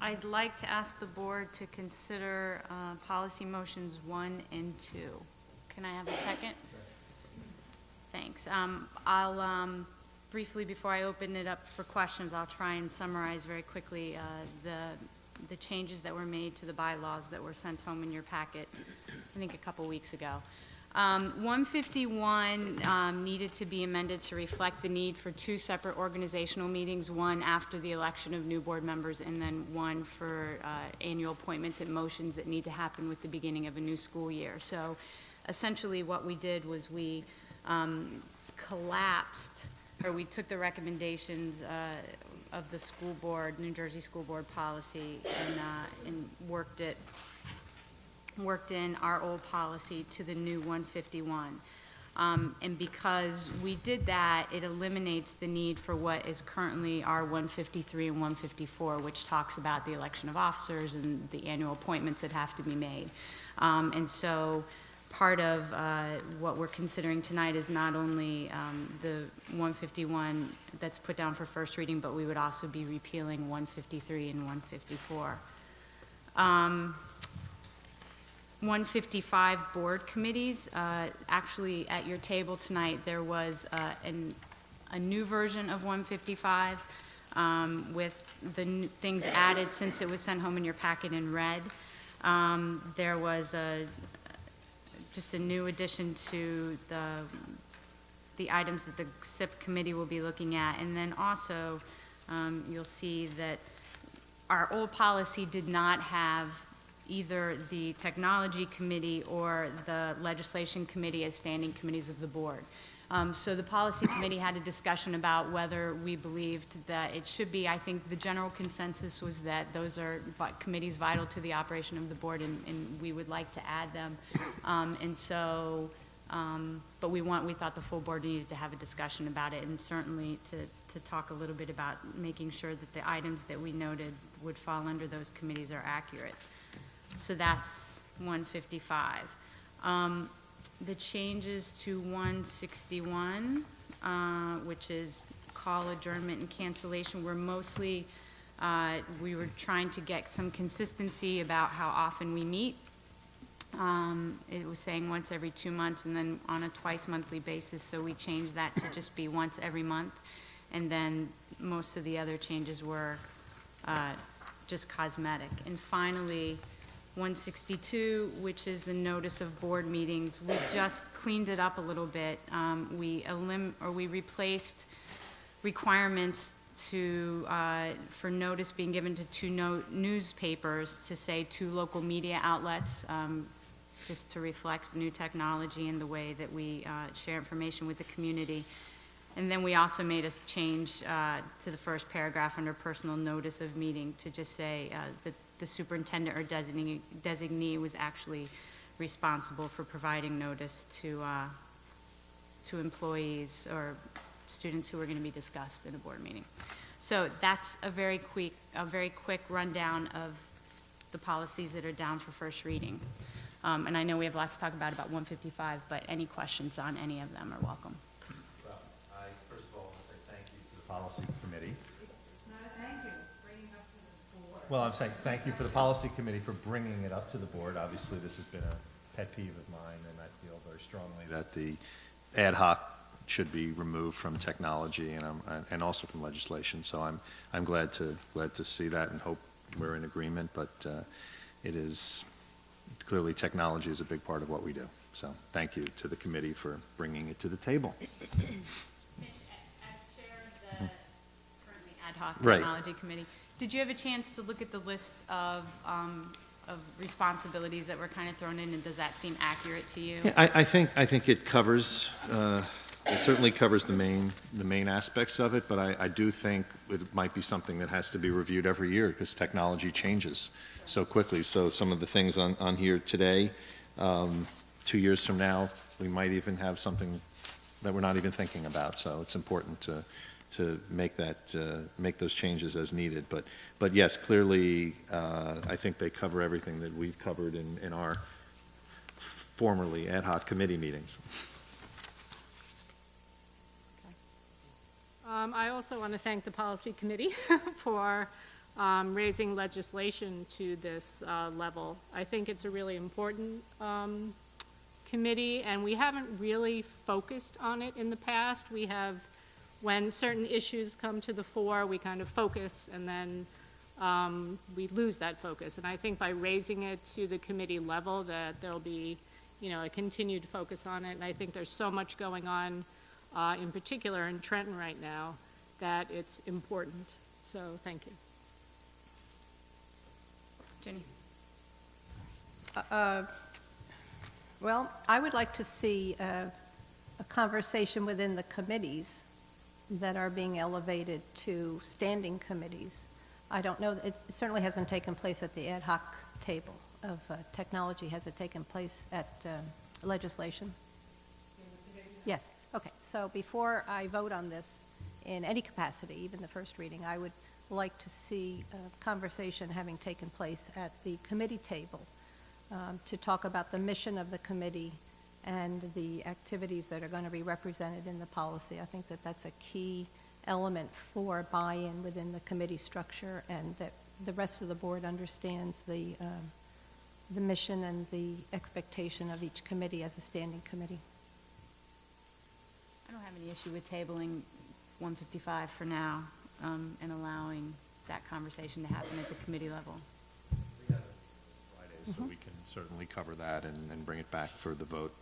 I'd like to ask the board to consider policy motions 1 and 2. Can I have a second? Thanks. I'll briefly, before I open it up for questions, I'll try and summarize very quickly the changes that were made to the bylaws that were sent home in your packet, I think a couple weeks ago. 151 needed to be amended to reflect the need for 2 separate organizational meetings, one after the election of new board members and then one for annual appointments and motions that need to happen with the beginning of a new school year. So essentially what we did was we collapsed, or we took the recommendations of the school board, New Jersey School Board policy, and worked in our old policy to the new 151. And because we did that, it eliminates the need for what is currently our 153 and 154, which talks about the election of officers and the annual appointments that have to be made. And so part of what we're considering tonight is not only the 151 that's put down for first reading, but we would also be repealing 153 and 154. 155 board committees. Actually, at your table tonight, there was a new version of 155 with the new things added since it was sent home in your packet in red. There was just a new addition to the items that the SIP committee will be looking at. And then also, you'll see that our old policy did not have either the technology committee or the legislation committee as standing committees of the board. So the policy committee had a discussion about whether we believed that it should be. I think the general consensus was that those are committees vital to the operation of the board, and we would like to add them. But we thought the full board needed to have a discussion about it, and certainly to talk a little bit about making sure that the items that we noted would fall under those committees are accurate. So that's 155. The changes to 161, which is call adjournment and cancellation, were mostly, we were trying to get some consistency about how often we meet. It was saying once every 2 months and then on a twice monthly basis, so we changed that to just be once every month. And then most of the other changes were just cosmetic. And finally, 162, which is the notice of board meetings, we just cleaned it up a little bit. We replaced requirements for notice being given to 2 newspapers to say 2 local media outlets, just to reflect new technology and the way that we share information with the community. And then we also made a change to the first paragraph under personal notice of meeting to just say that the superintendent or designee was actually responsible for providing notice to employees or students who are going to be discussed in a board meeting. So that's a very quick rundown of the policies that are down for first reading. And I know we have lots to talk about 155, but any questions on any of them are welcome. Well, I first of all want to say thank you to the policy committee. Thank you. Bringing up to the board. Well, I'm saying thank you for the policy committee for bringing it up to the board. Obviously, this has been a pet peeve of mine, and I feel very strongly that the ad hoc should be removed from technology and also from legislation. So I'm glad to see that and hope we're in agreement. But it is clearly technology is a big part of what we do. So thank you to the committee for bringing it to the table. Mitch, as chair of the currently ad hoc Right. technology committee, did you have a chance to look at the list of responsibilities that were kind of thrown in, and does that seem accurate to you? Yeah, I think it covers. It certainly covers the main aspects of it, but I do think it might be something that has to be reviewed every year because technology changes so quickly. So some of the things on here today, 2 years from now, we might even have something that we're not even thinking about. So it's important to make those changes as needed. But yes, clearly, I think they cover everything that we've covered in our formerly ad hoc committee meetings. I also want to thank the policy committee for raising legislation to this level. I think it's a really important committee, and we haven't really focused on it in the past. We have, when certain issues come to the fore, we kind of focus, and then we lose that focus. And I think by raising it to the committee level, that there'll be, a continued focus on it. And I think there's so much going on, in particular in Trenton right now, that it's important. So thank you. Jenny? Well, I would like to see a conversation within the committees that are being elevated to standing committees. I don't know, it certainly hasn't taken place at the ad hoc table of technology. Has it taken place at legislation? Yes, okay. So before I vote on this in any capacity, even the first reading, I would like to see a conversation having taken place at the committee table to talk about the mission of the committee and the activities that are going to be represented in the policy. I think that that's a key element for buy-in within the committee structure, and that the rest of the board understands the mission and the expectation of each committee as a standing committee. I don't have any issue with tabling 155 for now, and allowing that conversation to happen at the committee level. We have it Friday, so we can certainly cover that and bring it back for the vote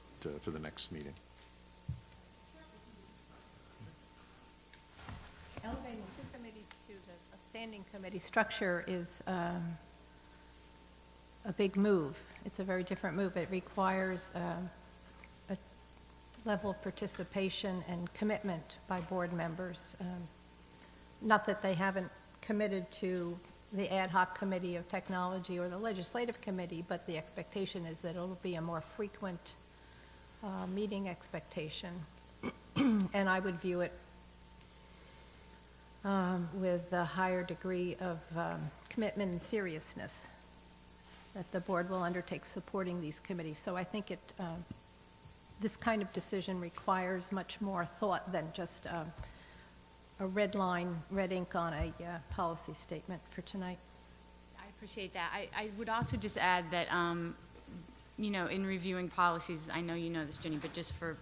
for the next meeting. Elevating two committees to a standing committee structure is a big move. It's a very different move. It requires a level of participation and commitment by board members. Not that they haven't committed to the ad hoc committee of technology or the legislative committee, but the expectation is that it'll be a more frequent meeting expectation. And I would view it with a higher degree of commitment and seriousness that the board will undertake supporting these committees. So I think this kind of decision requires much more thought than just a red line, red ink on a policy statement for tonight. I appreciate that. I would also just add that, you know, in reviewing policies, I know you know this, Ginny, but just for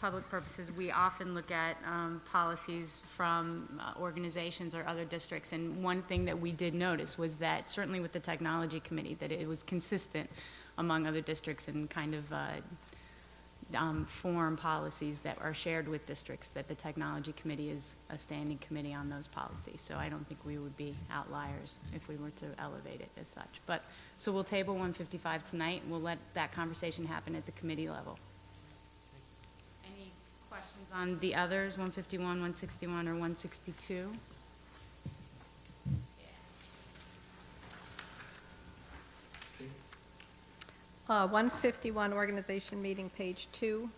public purposes, we often look at policies from organizations or other districts, and one thing that we did notice was that, certainly with the technology committee, that it was consistent among other districts and kind of form policies that are shared with districts, that the technology committee is a standing committee on those policies. So I don't think we would be outliers if we were to elevate it as such. But, so we'll table 155 tonight. We'll let that conversation happen at the committee level. Any questions on the others, 151, 161, or 162? 151, organization meeting, page 2.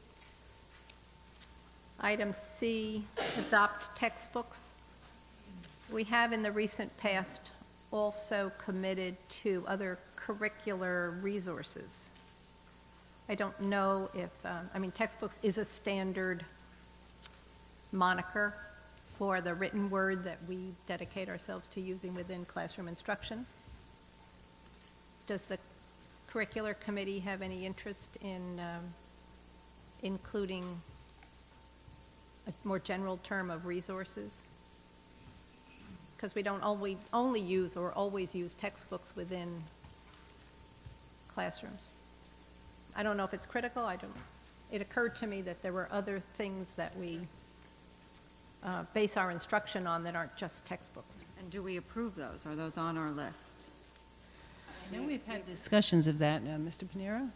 Item C, adopt textbooks. We have in the recent past also committed to other curricular resources. I don't know if, I mean, textbooks is a standard moniker for the written word that we dedicate ourselves to using within classroom instruction. Does the curricular committee have any interest in including a more general term of resources? Because we don't only use or always use textbooks within classrooms. I don't know if it's critical. It occurred to me that there were other things that we base our instruction on that aren't just textbooks. And do we approve those? Are those on our list? I know we've had discussions of that, Mr. Panero.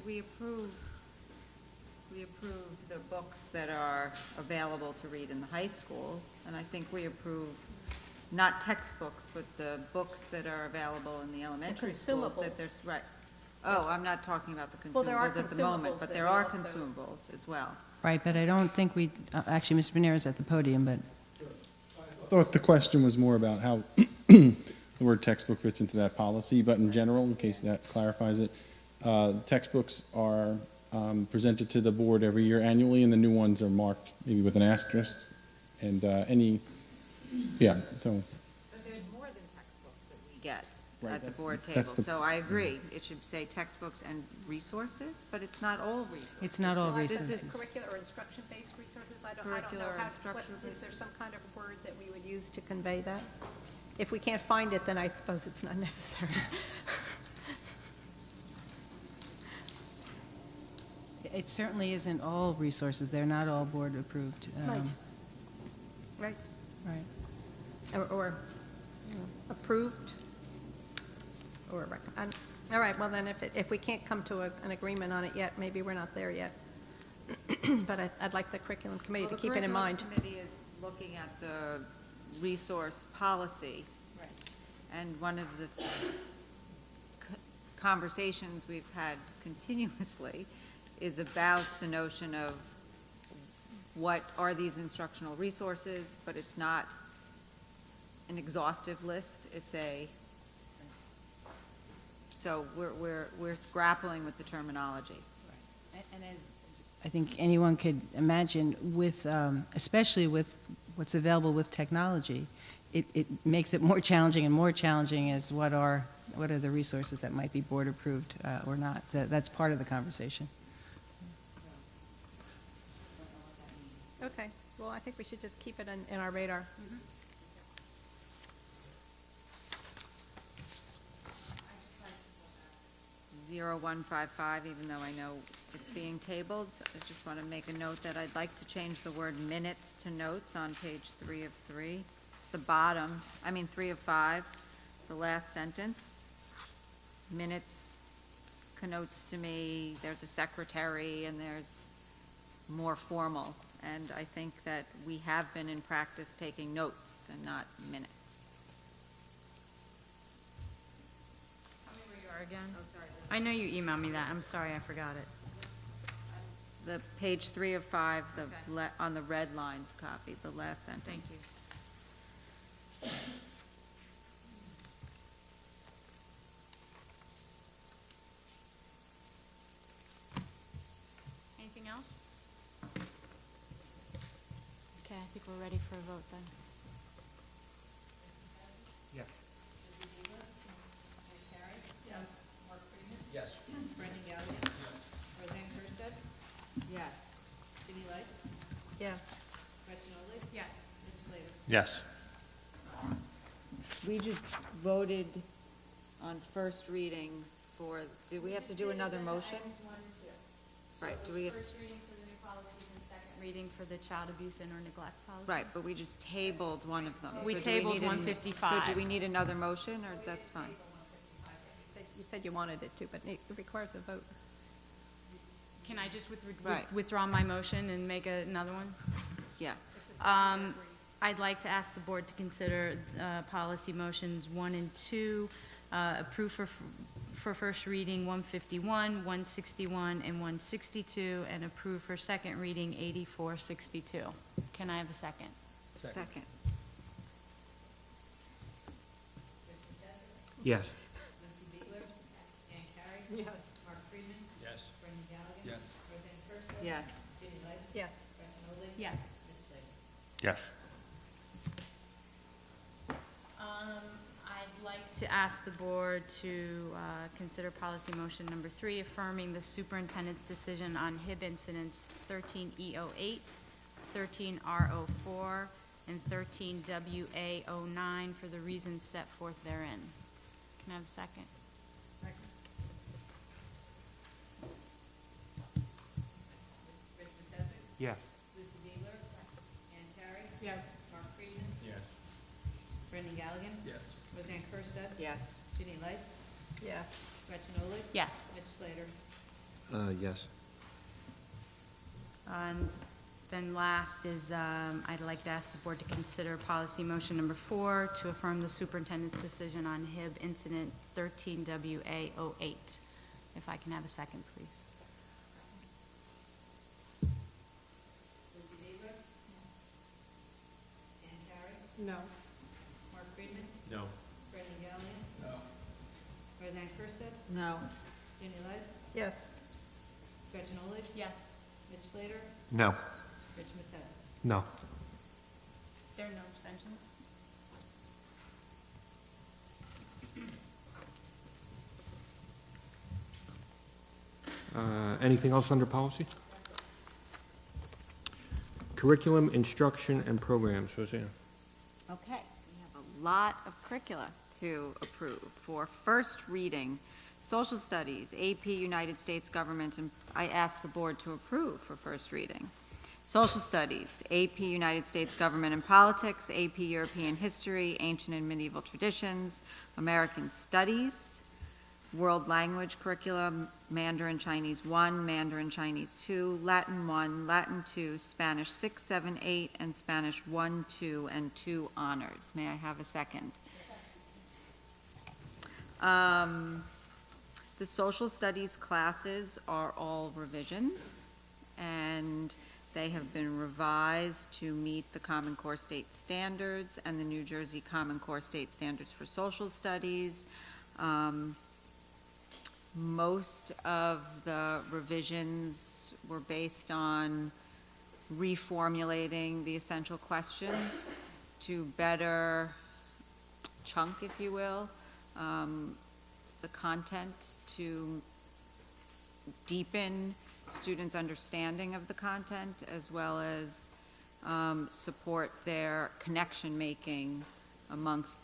We approve the books that are available to read in the high school, and I think we approve not textbooks, but the books that are available in the elementary schools. That there's right. Oh, I'm not talking about the consumables at the moment, but there are consumables as well. Right, but I don't think we, actually, Mr. Panero's at the podium, but I thought the question was more about how the word textbook fits into that policy, but in general, in case that clarifies it, textbooks are presented to the board every year annually, and the new ones are marked maybe with an asterisk, and yeah, so. But there's more than textbooks that we get Right, at the that's board the- table, that's the- so I agree. It should say textbooks and resources, but it's not all resources. it's not all resources. This is curricular or instruction-based resources? I don't know Curricular, how, is there some kind of word that we would use to convey that? If we can't find it, then I suppose it's not necessary. It certainly isn't all resources. They're not all board approved. Right. Right. Or approved, or recommend. All right, well then, if we can't come to an agreement on it yet, maybe we're not there yet. But I'd like the curriculum committee to keep it in mind. The curriculum committee is looking at the resource policy. Right. And one of the conversations we've had continuously is about the notion of what are these instructional resources, but it's not an exhaustive list. It's so we're grappling with the terminology. Right. And as I think anyone could imagine, with especially with what's available with technology, it makes it more challenging and more challenging as what are the resources that might be board approved or not. That's part of the conversation. Okay, well, I think we should just keep it in our radar. 0155, even though I know it's being tabled. I just want to make a note that I'd like to change the word minutes to notes on page 3 of 3. It's the bottom, 3 of 5, the last sentence. minutes connotes to me there's a secretary and there's more formal. And I think that we have been in practice taking notes and not minutes. Tell me where you are again. Oh, sorry. I know you emailed me that. I'm sorry, I forgot it. The page 3 of 5, Okay. on the red lined copy, the last sentence. Thank you. Anything else? Okay, I think we're ready for a vote then. Yeah. Yes. Brendan Galligan? Yes. Roseanne Kirstead? Yes. Ginny Lights? Yes. Gretchen Oley? Yes. Mitch Slater? Yes. We just voted on first reading for, do we have to do another motion? Right, do we, First reading for the new policies and second reading for the child abuse and or neglect policy? right, but we just tabled one of them. We So do tabled need an- 155. So do we need another motion, or that's fine? You said you wanted it to, but it requires a vote. Can I just Right. withdraw my motion and make another one? Yes. I'd like to ask the board to consider policy motions 1 and 2, approve for first reading 151, 161, and 162, and approve for second reading 8462. Can I have a second? Second. Yes. Leslie Beegler? Ann Carey? Yes. Mark Friedman? Yes. Brendan Galligan? Yes. Roseanne Kirstead? Yes. Ginny Lights? Yes. Gretchen Oley? Yes. Mitch Slater? Yes. I'd like to ask the board to consider policy motion number 3, affirming the superintendent's decision on HIB incidents 13E08, 13R04, and 13WA09 for the reasons set forth therein. Can I have a second? Rich Matesic? Yes. Lucy Beegler? Ann Carey? Yes. Mark Friedman? Yes. Brendan Galligan? Yes. Roseanne Kirstead? Yes. Ginny Lights? Yes. Gretchen Oley? Yes. Mitch Slater? Yes. And then last is, I'd like to ask the board to consider policy motion number 4 to affirm the superintendent's decision on HIB incident 13WA08. If I can have a second, please. Lucy Beegler? Ann Carey? No. Mark Friedman? No. Brendan Galligan? No. Roseanne Kirstead? No. Ginny Lights? Yes. Gretchen Oley? Yes. Mitch Slater? No. Rich Matesic? No. There are no abstentions? Anything else under policy? Curriculum, instruction, and programs. Roseanne? Okay, we have a lot of curricula to approve. For first reading, social studies, AP United States Government, and I asked the board to approve for first reading. Social studies, AP United States Government and Politics, AP European History, Ancient and Medieval Traditions, American Studies, World Language Curriculum, Mandarin Chinese 1, Mandarin Chinese 2, Latin 1, Latin 2, Spanish 6, 7, 8, and Spanish 1, 2, and 2 honors. May I have a second? The social studies classes are all revisions, and they have been revised to meet the Common Core State Standards and the New Jersey Common Core State Standards for Social Studies. Most of the revisions were based on reformulating the essential questions to better chunk, if you will, the content, to deepen students' understanding of the content, as well as support their connection-making amongst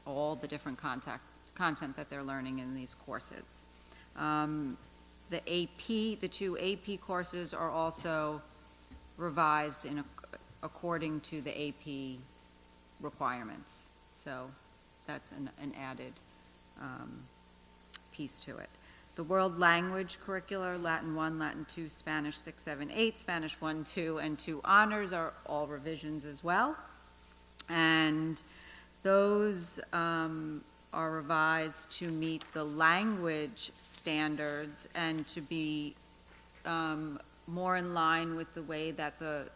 all the different content that they're learning in these courses. The 2 AP courses are also revised according to the AP requirements. So that's an added piece to it. The world language curricula, Latin 1, Latin 2, Spanish 6, 7, 8, Spanish 1, 2, and 2 honors are all revisions as well. And those are revised to meet the language standards and to be more in line with the way that the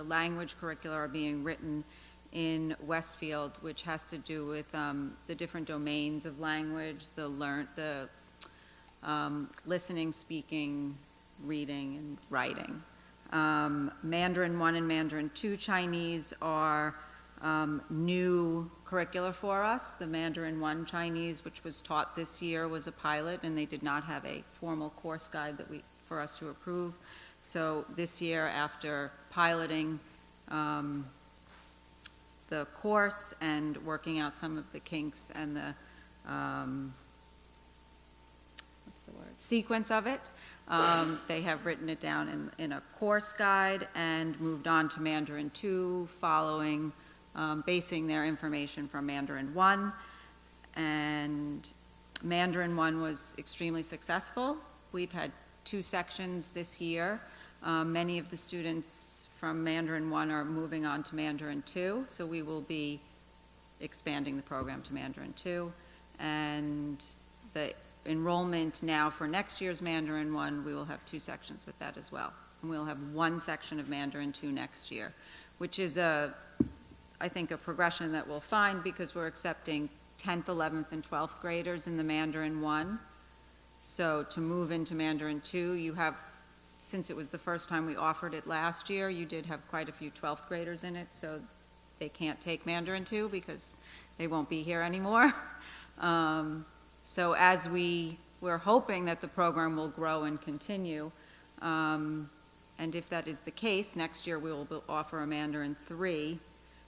language curricula are being written in Westfield, which has to do with the different domains of language, the listening, speaking, reading, and writing. Mandarin 1 and Mandarin 2 Chinese are new curricula for us. The Mandarin 1 Chinese, which was taught this year, was a pilot, and they did not have a formal course guide for us to approve. So this year, after piloting the course and working out some of the kinks and the sequence of it, they have written it down in a course guide and moved on to Mandarin 2, following, basing their information from Mandarin 1. And Mandarin 1 was extremely successful. We've had 2 sections this year. Many of the students from Mandarin 1 are moving on to Mandarin 2, so we will be expanding the program to Mandarin 2. And the enrollment now for next year's Mandarin 1, we will have 2 sections with that as well. And we'll have 1 section of Mandarin 2 next year, which is I think a progression that we'll find because we're accepting 10th, 11th, and 12th graders in the Mandarin 1. So to move into Mandarin 2, you have, since it was the first time we offered it last year, you did have quite a few 12th graders in it, so they can't take Mandarin 2 because they won't be here anymore. So as we're hoping that the program will grow and continue, and if that is the case, next year we will offer a Mandarin 3,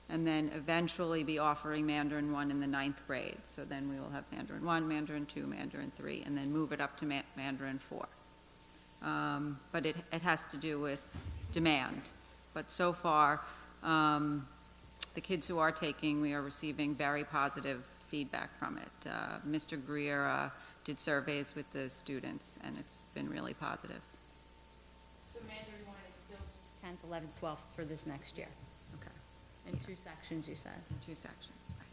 and then eventually be offering Mandarin 1 in the 9th grade. So then we will have Mandarin 1, Mandarin 2, Mandarin 3, and then move it up to Mandarin 4. But it has to do with demand. But so far, the kids who are taking, we are receiving very positive feedback from it. Mr. Greer did surveys with the students, and it's been really positive. So Mandarin 1 is still 10th, 11th, 12th for this next year? Okay. In 2 sections, you said? In 2 sections, right.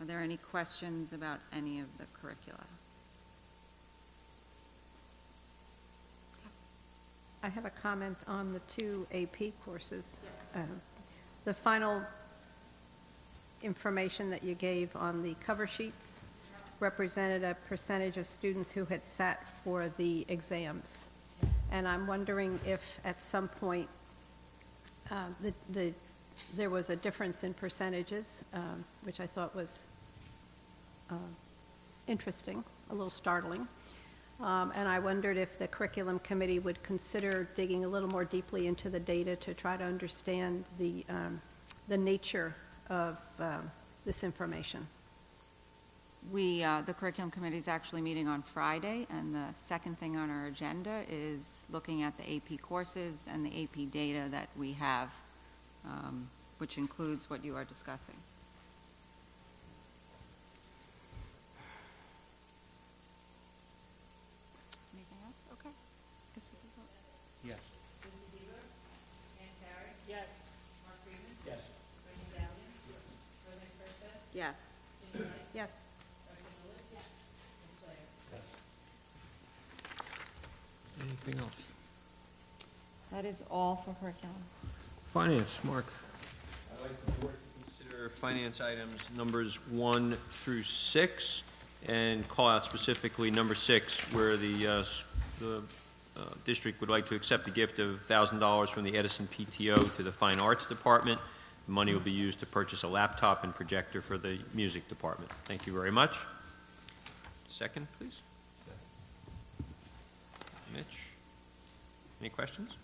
Are there any questions about any of the curricula? I have a comment on the 2 AP courses. The final information that you gave on the cover sheets represented a percentage of students who had sat for the exams. And I'm wondering if at some point there was a difference in percentages, which I thought was interesting, a little startling. And I wondered if the curriculum committee would consider digging a little more deeply into the data to try to understand the nature of this information. The curriculum committee is actually meeting on Friday, and the second thing on our agenda is looking at the AP courses and the AP data that we have, which includes what you are discussing. Anything else? Okay. Guess we can vote. Yes. Yes. Yes. Yes. Yes. Anything else? That is all for curriculum. Finance, Mark. I'd like the board to consider finance items numbers 1 through 6, and call out specifically number 6, where the district would like to accept a gift of $1,000 from the Edison PTO to the Fine Arts Department. The money will be used to purchase a laptop and projector for the music department. Thank you very much. Second, please. Mitch, any questions?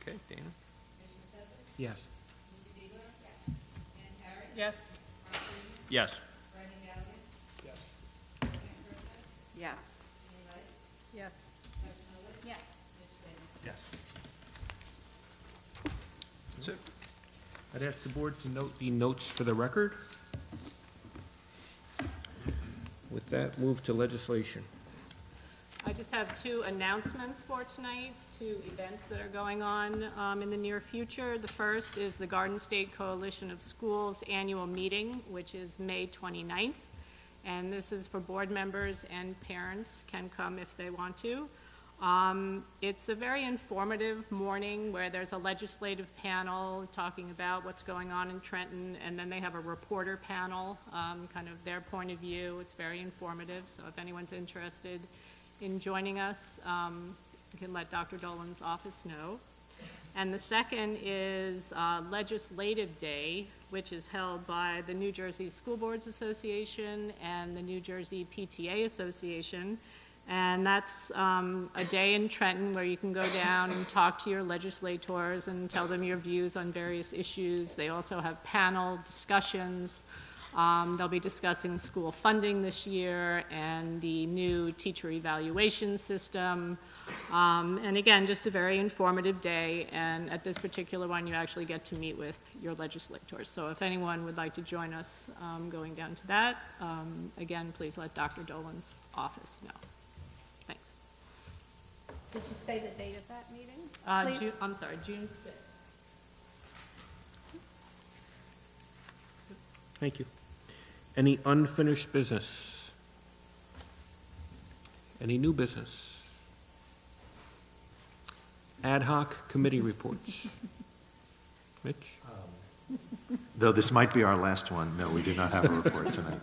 Okay, Dana? Yes. Yes. Yes. Yes. Yes. Yes. Yes. That's it. I'd ask the board to note the notes for the record. With that, move to legislation. I just have two announcements for tonight, two events that are going on in the near future. The first is the Garden State Coalition of Schools annual meeting, which is May 29th. And this is for board members, and parents can come if they want to. It's a very informative morning where there's a legislative panel talking about what's going on in Trenton, and then they have a reporter panel, kind of their point of view. It's very informative, so if anyone's interested in joining us, you can let Dr. Dolan's office know. And the second is Legislative Day, which is held by the New Jersey School Boards Association and the New Jersey PTA Association. And that's a day in Trenton where you can go down and talk to your legislators and tell them your views on various issues. They also have panel discussions. They'll be discussing school funding this year and the new teacher evaluation system. And again, just a very informative day. And at this particular one, you actually get to meet with your legislators. So if anyone would like to join us going down to that, again, please let Dr. Dolan's office know. Thanks. Did you say the date of that meeting, please? I'm sorry, June 6th. Thank you. Any unfinished business? Any new business? Ad hoc committee reports. Mitch? Though this might be our last one, no, we do not have a report tonight.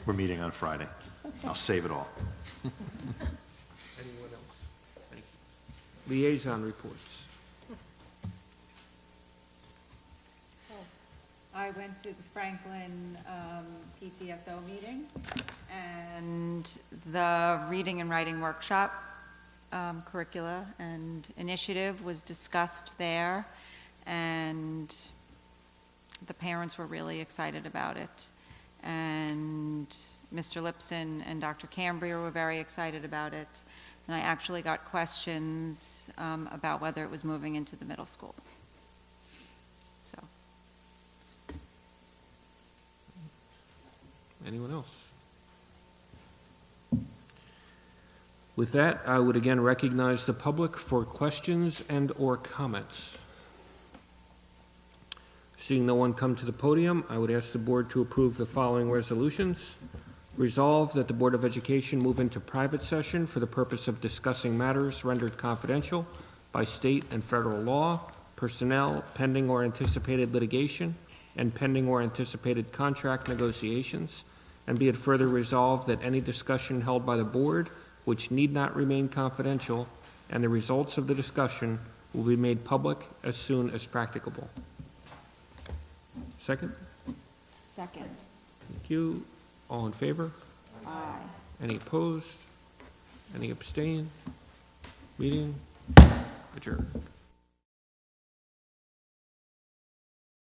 We're meeting on Friday. I'll save it all. Anyone else? Thank you. Liaison reports. I went to the Franklin PTSO meeting, and the reading and writing workshop curricula and initiative was discussed there, and the parents were really excited about it. And Mr. Lipson and Dr. Cambria were very excited about it, and I actually got questions about whether it was moving into the middle school. So. Anyone else? With that, I would again recognize the public for questions and/or comments. Seeing no one come to the podium, I would ask the board to approve the following resolutions. Resolve that the Board of Education move into private session for the purpose of discussing matters rendered confidential by state and federal law, personnel, pending or anticipated litigation, and pending or anticipated contract negotiations. And be it further resolved that any discussion held by the board, which need not remain confidential, and the results of the discussion will be made public as soon as practicable. Second? Second. Thank you. All in favor? Aye. Any opposed? Any abstain? Meeting adjourned.